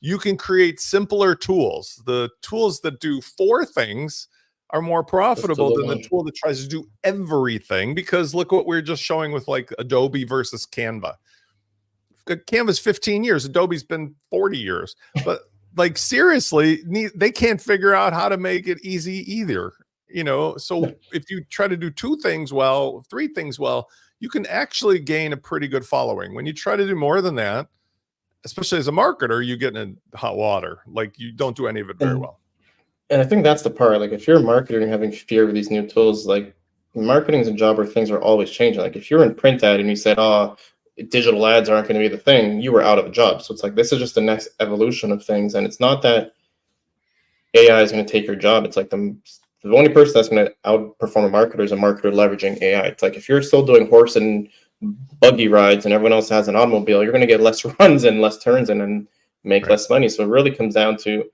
you can create simpler tools. The tools that do 4 things are more profitable than the tool that tries to do everything, because look what we're just showing with like Adobe versus Canva. Canva's 15 years, Adobe's been 40 years. But like, seriously, they can't figure out how to make it easy either. So if you try to do 2 things well, 3 things well, you can actually gain a pretty good following. When you try to do more than that, especially as a marketer, you get in hot water. Like, you don't do any of it very well. And I think that's the part. Like, if you're a marketer and you're having fear of these new tools, like, marketing is a job where things are always changing. Like, if you're in print ad and you said, digital ads aren't going to be the thing, you were out of a job. So it's like, this is just the next evolution of things. And it's not that AI is going to take your job. It's like the only person that's going to outperform a marketer is a marketer leveraging AI. It's like, if you're still doing horse and buggy rides and everyone else has an automobile, you're going to get less runs and less turns and make less money. So it really comes down to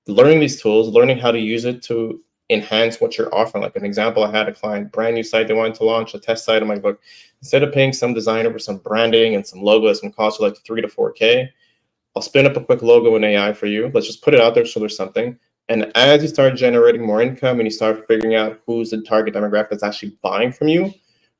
learning these tools, learning how to use it to enhance what you're offering. Like, an example, I had a client, brand new site they wanted to launch, a test site. I'm like, look, instead of paying some designer for some branding and some logo that's going to cost you like 3 to 4K, I'll spin up a quick logo in AI for you. Let's just put it out there so there's something. And as you start generating more income and you start figuring out who's the target demographic that's actually buying from you,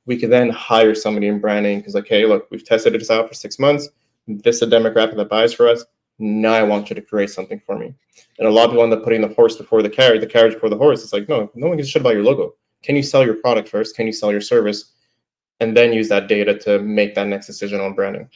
we can then hire somebody in branding. Because like, hey, look, we've tested this out for 6 months. This is a demographic that buys for us. Now I want you to create something for me. And a lot of people end up putting the horse before the carriage before the horse. It's like, no one gives a shit about your logo. Can you sell your product first? Can you sell your service? And then use that data to make that next decision on branding.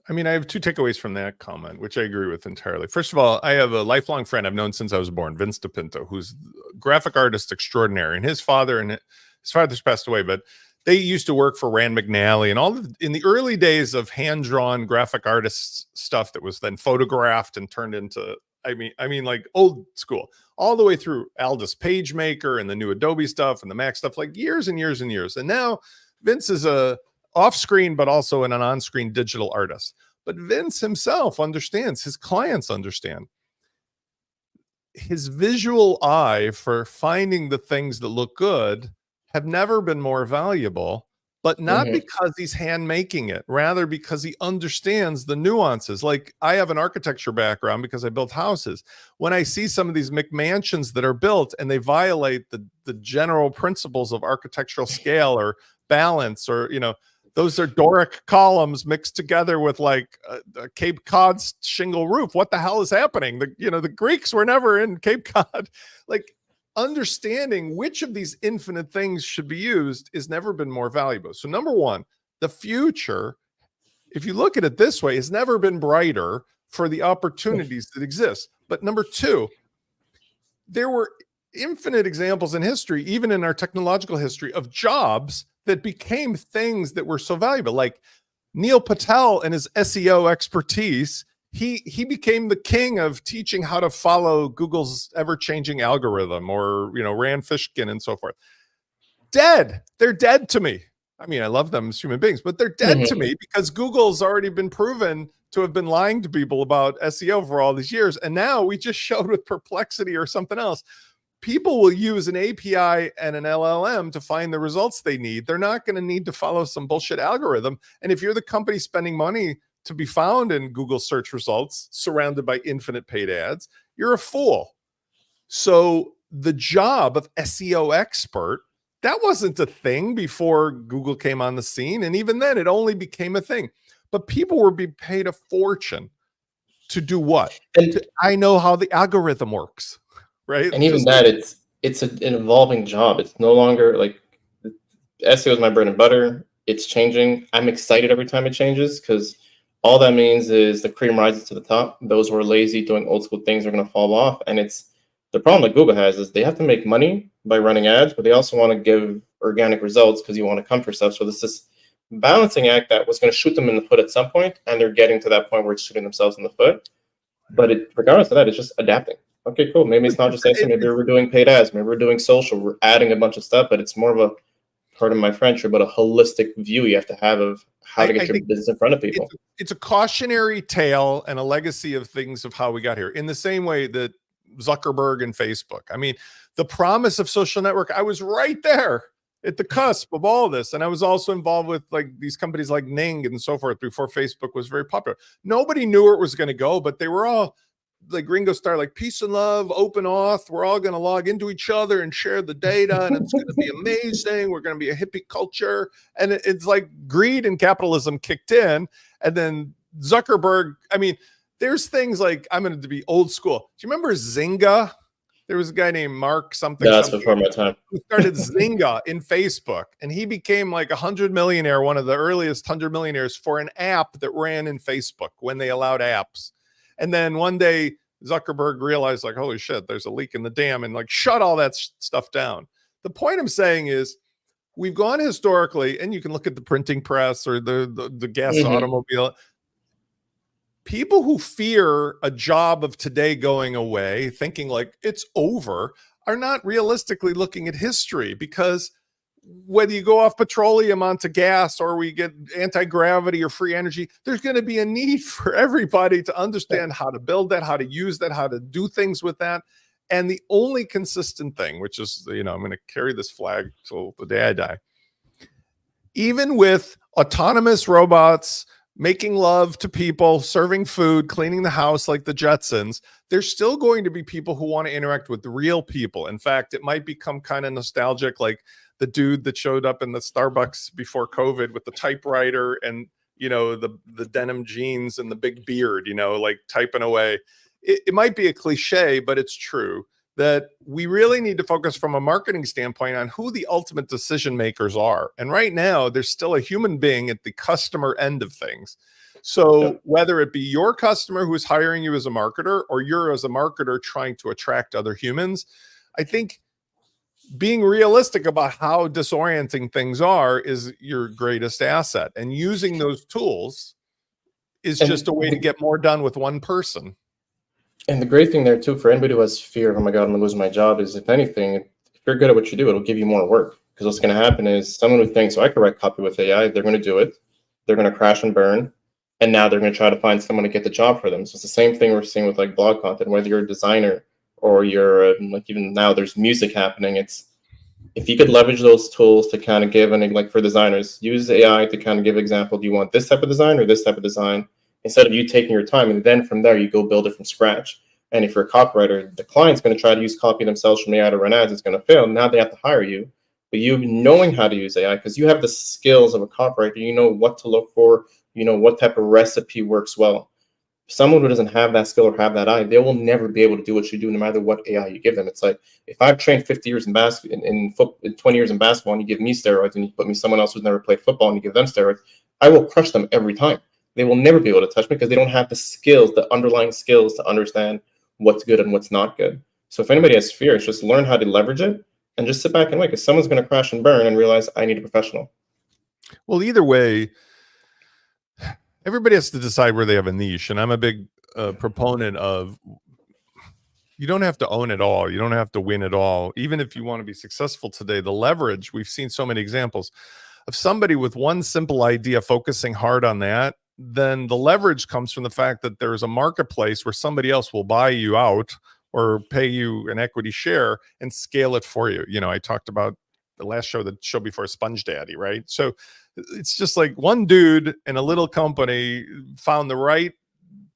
I mean, I have 2 takeaways from that comment, which I agree with entirely. First of all, I have a lifelong friend I've known since I was born, Vince DePinto, who's a graphic artist extraordinary. And his father's passed away, but they used to work for Rand McNally and in the early days of hand-drawn graphic artists stuff that was then photographed and turned into, I mean like old school, all the way through Aldous PageMaker and the new Adobe stuff and the Mac stuff, like years and years and years. And now Vince is a off-screen, but also an on-screen digital artist. But Vince himself understands, his clients understand. His visual eye for finding the things that look good have never been more valuable, but not because he's hand making it, rather because he understands the nuances. Like, I have an architecture background because I built houses. When I see some of these McMansions that are built and they violate the general principles of architectural scale or balance, or, you know, those are Doric columns mixed together with like a Cape Cod shingle roof. What the hell is happening? The Greeks were never in Cape Cod. Like, understanding which of these infinite things should be used has never been more valuable. So number one, the future, if you look at it this way, has never been brighter for the opportunities that exist. But number two, there were infinite examples in history, even in our technological history, of jobs that became things that were so valuable. Like Neil Patel and his SEO expertise, he became the king of teaching how to follow Google's ever-changing algorithm, or, you know, Rand Fishkin and so forth. Dead. They're dead to me. I mean, I love them as human beings, but they're dead to me because Google's already been proven to have been lying to people about SEO for all these years. And now we just showed with Perplexity or something else, people will use an API and an LLM to find the results they need. They're not going to need to follow some bullshit algorithm. And if you're the company spending money to be found in Google search results, surrounded by infinite paid ads, you're a fool. So the job of SEO expert, that wasn't a thing before Google came on the scene. And even then, it only became a thing. But people were being paid a fortune to do what? I know how the algorithm works. Right. And even that, it's an evolving job. It's no longer like SEO is my bread and butter. It's changing. I'm excited every time it changes, because all that means is the cream rises to the top. Those who are lazy doing old school things are going to fall off. And it's the problem that Google has is they have to make money by running ads, but they also want to give organic results because you want to come for stuff. So there's this balancing act that was going to shoot them in the foot at some point, and they're getting to that point where it's shooting themselves in the foot. But regardless of that, it's just adapting. Okay, cool. Maybe it's not just SEO. Maybe we're doing paid ads. Maybe we're doing social. We're adding a bunch of stuff, but it's more of a, pardon my French, but a holistic view you have to have of how to get your business in front of people. It's a cautionary tale and a legacy of things of how we got here. In the same way that Zuckerberg and Facebook. I mean, the promise of social network, I was right there at the cusp of all this. And I was also involved with like these companies like Ning and so forth before Facebook was very popular. Nobody knew where it was going to go, but they were all like Ringo Starr, like peace and love, open auth. We're all going to log into each other and share the data, and it's going to be amazing. We're going to be a hippie culture. And it's like greed and capitalism kicked in. And then Zuckerberg, I mean, there's things like, I'm going to be old school. Do you remember Zynga? There was a guy named Mark something. No, that's before my time. Who started Zynga in Facebook, and he became like 100 millionaire, one of the earliest 100 millionaires for an app that ran in Facebook when they allowed apps. And then one day Zuckerberg realized like, holy shit, there's a leak in the dam, and like shut all that stuff down. The point I'm saying is we've gone historically, and you can look at the printing press or the gas automobile. People who fear a job of today going away, thinking like it's over, are not realistically looking at history, because whether you go off petroleum onto gas or we get anti-gravity or free energy, there's going to be a need for everybody to understand how to build that, how to use that, how to do things with that. And the only consistent thing, which is, you know, I'm going to carry this flag till the day I die, even with autonomous robots making love to people, serving food, cleaning the house like the Jetsons, there's still going to be people who want to interact with real people. In fact, it might become kind of nostalgic, like the dude that showed up in the Starbucks before COVID with the typewriter and, you know, the denim jeans and the big beard, you know, like typing away. It might be a cliche, but it's true that we really need to focus from a marketing standpoint on who the ultimate decision makers are. And right now, there's still a human being at the customer end of things. So whether it be your customer who is hiring you as a marketer, or you're as a marketer trying to attract other humans, I think being realistic about how disorienting things are is your greatest asset. And using those tools is just a way to get more done with one person. And the great thing there too, for anybody who has fear of, oh my God, I'm gonna lose my job, is if anything, if you're good at what you do, it'll give you more work. Because what's gonna happen is someone who thinks, oh, I could write copy with AI, they're gonna do it, they're gonna crash and burn, and now they're gonna try to find someone to get the job for them. So it's the same thing we're seeing with like blog content, whether you're a designer or you're like, even now there's music happening. It's, if you could leverage those tools to kind of give, and like for designers, use AI to kind of give example, do you want this type of design or this type of design, instead of you taking your time, and then from there you go build it from scratch. And if you're a copywriter, the client's going to try to use copy themselves from AI to run ads, it's going to fail. Now they have to hire you. But you knowing how to use AI, because you have the skills of a copywriter, you know what to look for, you know what type of recipe works well. Someone who doesn't have that skill or have that eye, they will never be able to do what you do, no matter what AI you give them. It's like, if I've trained 50 years in basketball, in 20 years in basketball, and you give me steroids, and you put me someone else who's never played football and you give them steroids, I will crush them every time. They will never be able to touch me because they don't have the skills, the underlying skills to understand what's good and what's not good. So if anybody has fear, it's just learn how to leverage it and just sit back and wait, because someone's going to crash and burn and realize I need a professional. Well, either way, everybody has to decide where they have a niche. And I'm a big proponent of, you don't have to own it all. You don't have to win it all. Even if you want to be successful today, the leverage, we've seen so many examples of somebody with one simple idea focusing hard on that. Then the leverage comes from the fact that there's a marketplace where somebody else will buy you out or pay you an equity share and scale it for you. You know, I talked about the last show, the show before, Sponge Daddy, right? So it's just like one dude in a little company found the right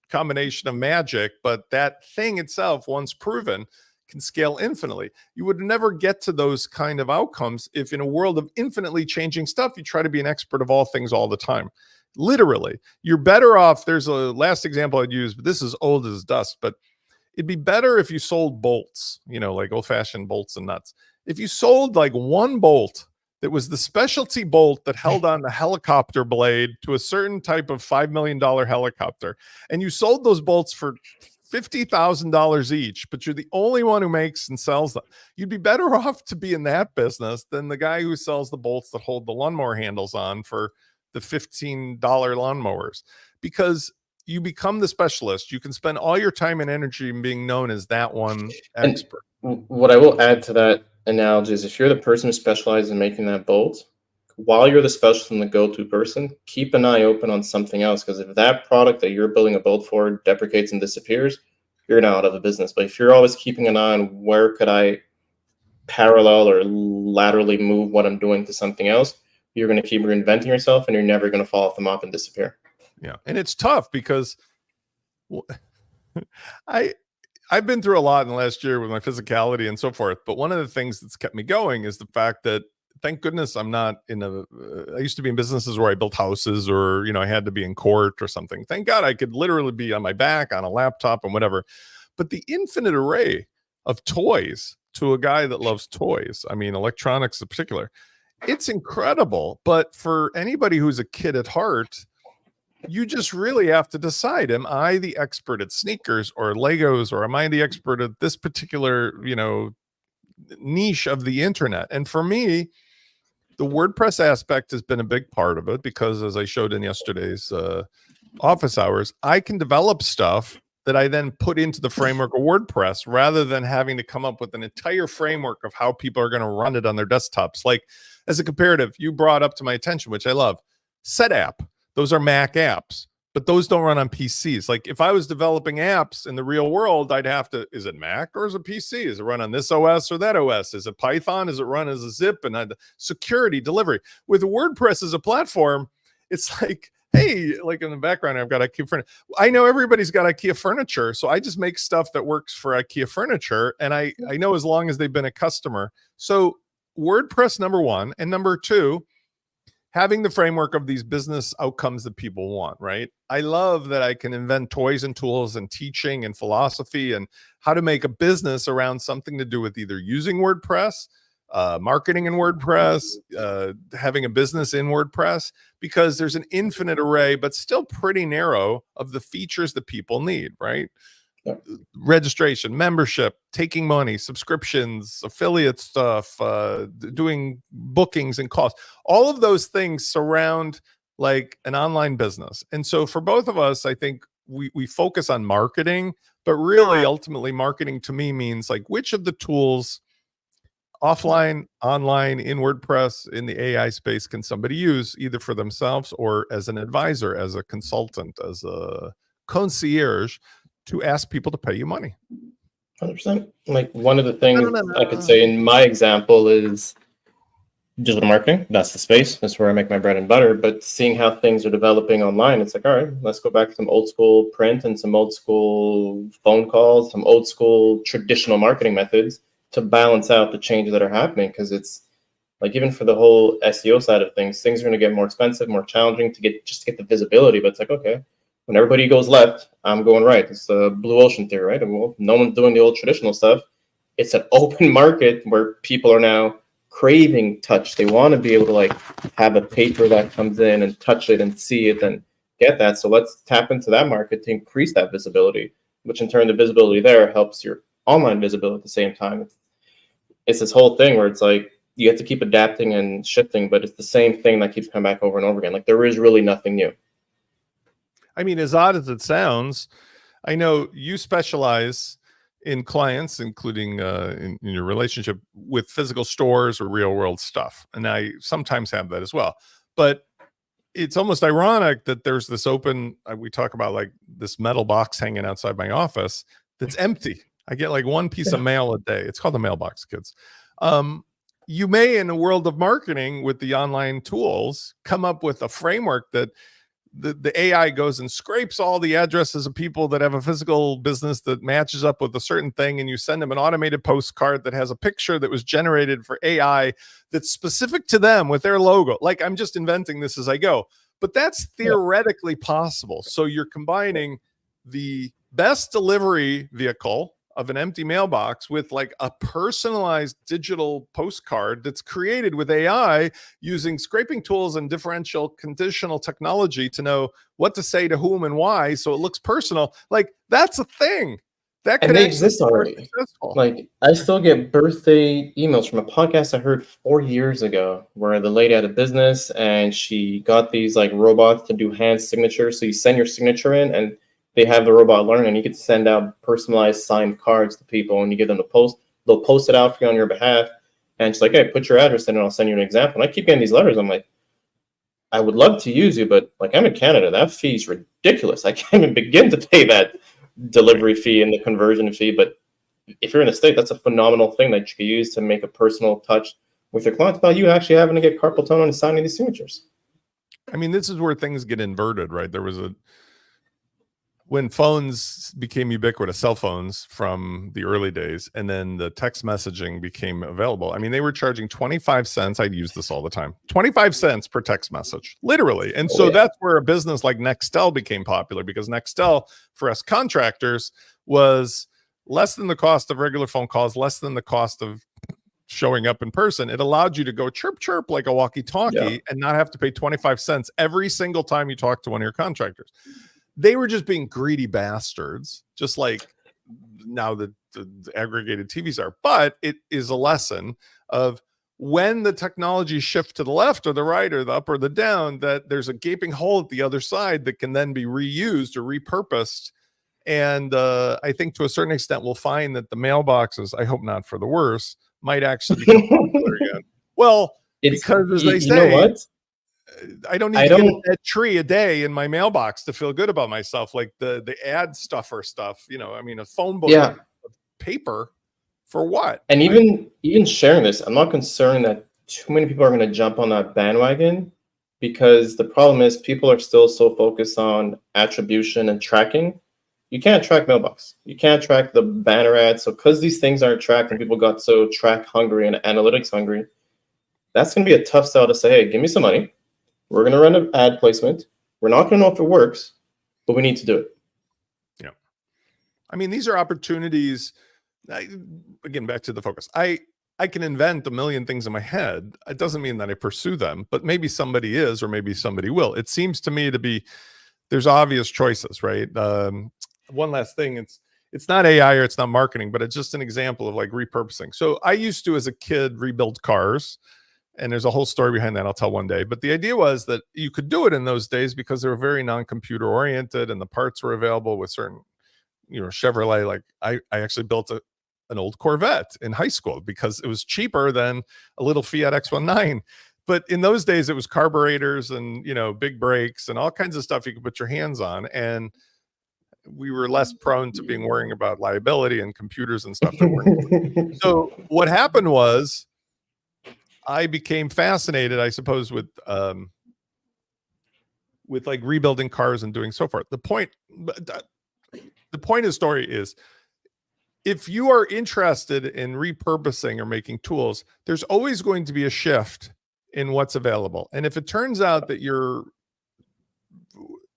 combination of magic, but that thing itself, once proven, can scale infinitely. You would never get to those kind of outcomes if, in a world of infinitely changing stuff, you try to be an expert of all things all the time. Literally, you're better off. There's a last example I'd use, but this is old as dust, but it'd be better if you sold bolts, you know, like old-fashioned bolts and nuts. If you sold like one bolt that was the specialty bolt that held on the helicopter blade to a certain type of $5 million helicopter, and you sold those bolts for $50,000 each, but you're the only one who makes and sells them, you'd be better off to be in that business than the guy who sells the bolts that hold the lawnmower handles on for the $15 lawnmowers, because you become the specialist. You can spend all your time and energy in being known as that one expert. And what I will add to that analogy is, if you're the person who specializes in making that bolt, while you're the specialist and the go-to person, keep an eye open on something else, because if that product that you're building a bolt for deprecates and disappears, you're now out of the business. But if you're always keeping an eye on where could I parallel or laterally move what I'm doing to something else, you're going to keep reinventing yourself, and you're never going to fall off the mop and disappear. Yeah. And it's tough because I've been through a lot in the last year with my physicality and so forth. But one of the things that's kept me going is the fact that, thank goodness, I'm not in I used to be in businesses where I built houses, or, you know, I had to be in court or something. Thank God I could literally be on my back on a laptop and whatever. But the infinite array of toys to a guy that loves toys, I mean, electronics in particular, it's incredible. But for anybody who's a kid at heart, you just really have to decide, am I the expert at sneakers or Legos, or am I the expert at this particular, you know, niche of the internet? And for me, the WordPress aspect has been a big part of it, because as I showed in yesterday's office hours, I can develop stuff that I then put into the framework of WordPress, rather than having to come up with an entire framework of how people are going to run it on their desktops. Like, as a comparative, you brought up to my attention, which I love, SetApp. Those are Mac apps, but those don't run on PCs. Like, if I was developing apps in the real world, I'd have to, is it Mac or is it PC? Is it run on this OS or that OS? Is it Python? Is it run as a zip? And security, delivery. With WordPress as a platform, it's like, hey, like in the background, I've got IKEA furniture. I know everybody's got IKEA furniture, so I just make stuff that works for IKEA furniture. And I know as long as they've been a customer. So WordPress, number one. And number two, having the framework of these business outcomes that people want, right? I love that I can invent toys and tools and teaching and philosophy and how to make a business around something to do with either using WordPress, marketing in WordPress, having a business in WordPress, because there's an infinite array, but still pretty narrow, of the features that people need, right? Yeah. registration, membership, taking money, subscriptions, affiliate stuff, doing bookings and costs. All of those things surround like an online business. And so for both of us, I think we focus on marketing, but really ultimately marketing to me means like which of the tools offline, online, in WordPress, in the AI space can somebody use either for themselves or as an advisor, as a consultant, as a concierge to ask people to pay you money. 100%. Like one of the things I could say in my example is digital marketing. That's the space. That's where I make my bread and butter. But seeing how things are developing online, it's like, all right, let's go back to some old school print and some old school phone calls, some old school traditional marketing methods to balance out the changes that are happening. Because it's like, even for the whole SEO side of things are going to get more expensive, more challenging to get the visibility. But it's like, okay, when everybody goes left, I'm going right. It's the blue ocean theory, right? And well, no one's doing the old traditional stuff. It's an open market where people are now craving touch. They want to be able to like have a paper that comes in and touch it and see it and get that. So let's tap into that market to increase that visibility, which in turn the visibility there helps your online visibility at the same time. It's this whole thing where it's like you have to keep adapting and shifting, but it's the same thing that keeps coming back over and over again. Like there is really nothing new. I mean, as odd as it sounds, I know you specialize in clients, including in your relationship with physical stores or real world stuff. And I sometimes have that as well. But it's almost ironic that there's this open, we talk about like this metal box hanging outside my office that's empty. I get like one piece of mail a day. It's called the mailbox, kids. You may, in a world of marketing with the online tools, come up with a framework that the AI goes and scrapes all the addresses of people that have a physical business that matches up with a certain thing, and you send them an automated postcard that has a picture that was generated for AI that's specific to them with their logo. Like, I'm just inventing this as I go, but that's theoretically possible. So you're combining the best delivery vehicle of an empty mailbox with like a personalized digital postcard that's created with AI using scraping tools and differential conditional technology to know what to say to whom and why, so it looks personal. Like, that's a thing that and they exist already. Like, I still get birthday emails from a podcast I heard 4 years ago where the lady had a business and she got these like robots to do hand signatures. So you send your signature in and they have the robot learn, and you can send out personalized signed cards to people, and you give them the post. They'll post it out for you on your behalf. And it's like, hey, put your address in, and I'll send you an example. And I keep getting these letters. I'm like, I would love to use you, but like, I'm in Canada. That fee is ridiculous. I can't even begin to pay that delivery fee and the conversion fee. But if you're in the States, that's a phenomenal thing that you can use to make a personal touch with your clients without you actually having to get carpal tunnel and signing these signatures. I mean, this is where things get inverted, right? There was when phones became ubiquitous, cell phones from the early days, and then the text messaging became available. I mean, they were charging 25 cents. I'd use this all the time. 25 cents per text message, literally. And so that's where a business like Nextel became popular, because Nextel for us contractors was less than the cost of regular phone calls, less than the cost of showing up in person. It allowed you to go chirp, chirp like a walkie-talkie and not have to pay 25 cents every single time you talk to one of your contractors. They were just being greedy bastards, just like now the aggregated TVs are. But it is a lesson of when the technology shift to the left or the right or the up or the down, that there's a gaping hole at the other side that can then be reused or repurposed. And I think to a certain extent, we'll find that the mailboxes, I hope not for the worse, might actually become popular again. Well, because as they say, you know what? I don't need to get a dead tree a day in my mailbox to feel good about myself. Like the ad stuffer stuff, you know, I mean, a phone book of paper for what? And even sharing this, I'm not concerned that too many people are going to jump on that bandwagon, because the problem is people are still so focused on attribution and tracking. You can't track mailbox. You can't track the banner ads. So because these things aren't tracked and people got so track hungry and analytics hungry, that's going to be a tough sell to say, hey, give me some money. We're going to run an ad placement. We're not going to know if it works, but we need to do it. Yeah. I mean, these are opportunities. Again, back to the focus. I can invent a million things in my head. It doesn't mean that I pursue them, but maybe somebody is, or maybe somebody will. It seems to me to be, there's obvious choices, right? One last thing. It's it's not AI or it's not marketing, but it's just an example of like repurposing. So I used to, as a kid, rebuild cars. And there's a whole story behind that I'll tell one day. But the idea was that you could do it in those days because they were very non-computer oriented and the parts were available with certain, Chevrolet. Like I actually built an old Corvette in high school because it was cheaper than a little Fiat X19. But in those days, it was carburetors and, big brakes and all kinds of stuff you could put your hands on. And we were less prone to worrying about liability and computers and stuff that weren't. So what happened was I became fascinated, I suppose, with like rebuilding cars and doing so forth. The point of the story is, if you are interested in repurposing or making tools, there's always going to be a shift in what's available. And if it turns out that your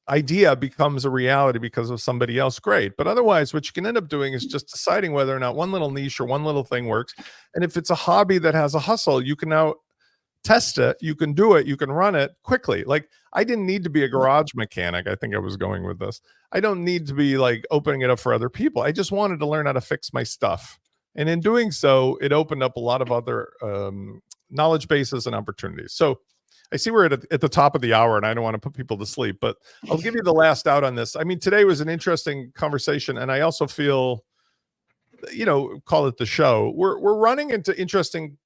idea becomes a reality because of somebody else, great. But otherwise, what you can end up doing is just deciding whether or not one little niche or one little thing works. And if it's a hobby that has a hustle, you can now test it, you can do it, you can run it quickly. Like, I didn't need to be a garage mechanic. I think I was going with this. I don't need to be like opening it up for other people. I just wanted to learn how to fix my stuff. And in doing so, it opened up a lot of other knowledge bases and opportunities. So I see we're at the top of the hour and I don't want to put people to sleep, but I'll give you the last out on this. I mean, today was an interesting conversation. And I also feel, call it the show. We're running into interesting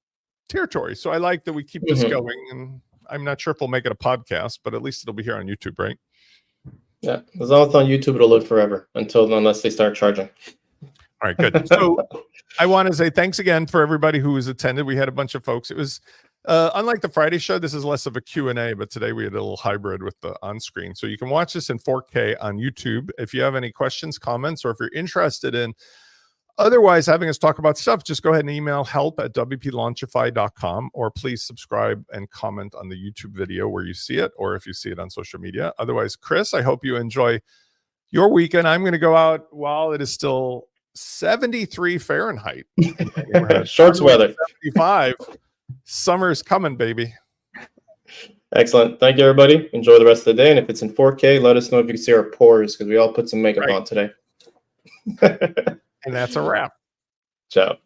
territory. So I like that we keep this going, and I'm not sure if we'll make it a podcast, but at least it'll be here on YouTube, right? Yeah, as long as it's on YouTube, it'll live forever unless they start charging. All right, good. So I want to say thanks again for everybody who was attended. We had a bunch of folks. It was unlike the Friday show, this is less of a Q&A, but today we had a little hybrid with the on-screen. So you can watch this in 4K on YouTube. If you have any questions, comments, or if you're interested in otherwise having us talk about stuff, just go ahead and email help@wplaunchify.com, or please subscribe and comment on the YouTube video where you see it, or if you see it on social media. Otherwise, Chris, I hope you enjoy your weekend. I'm going to go out while it is still 73 Fahrenheit. Shorts weather. 75. Summer's coming, baby. Excellent. Thank you, everybody. Enjoy the rest of the day. And if it's in 4K, let us know if you can see our pores, because we all put some makeup on today. And that's a wrap. Ciao.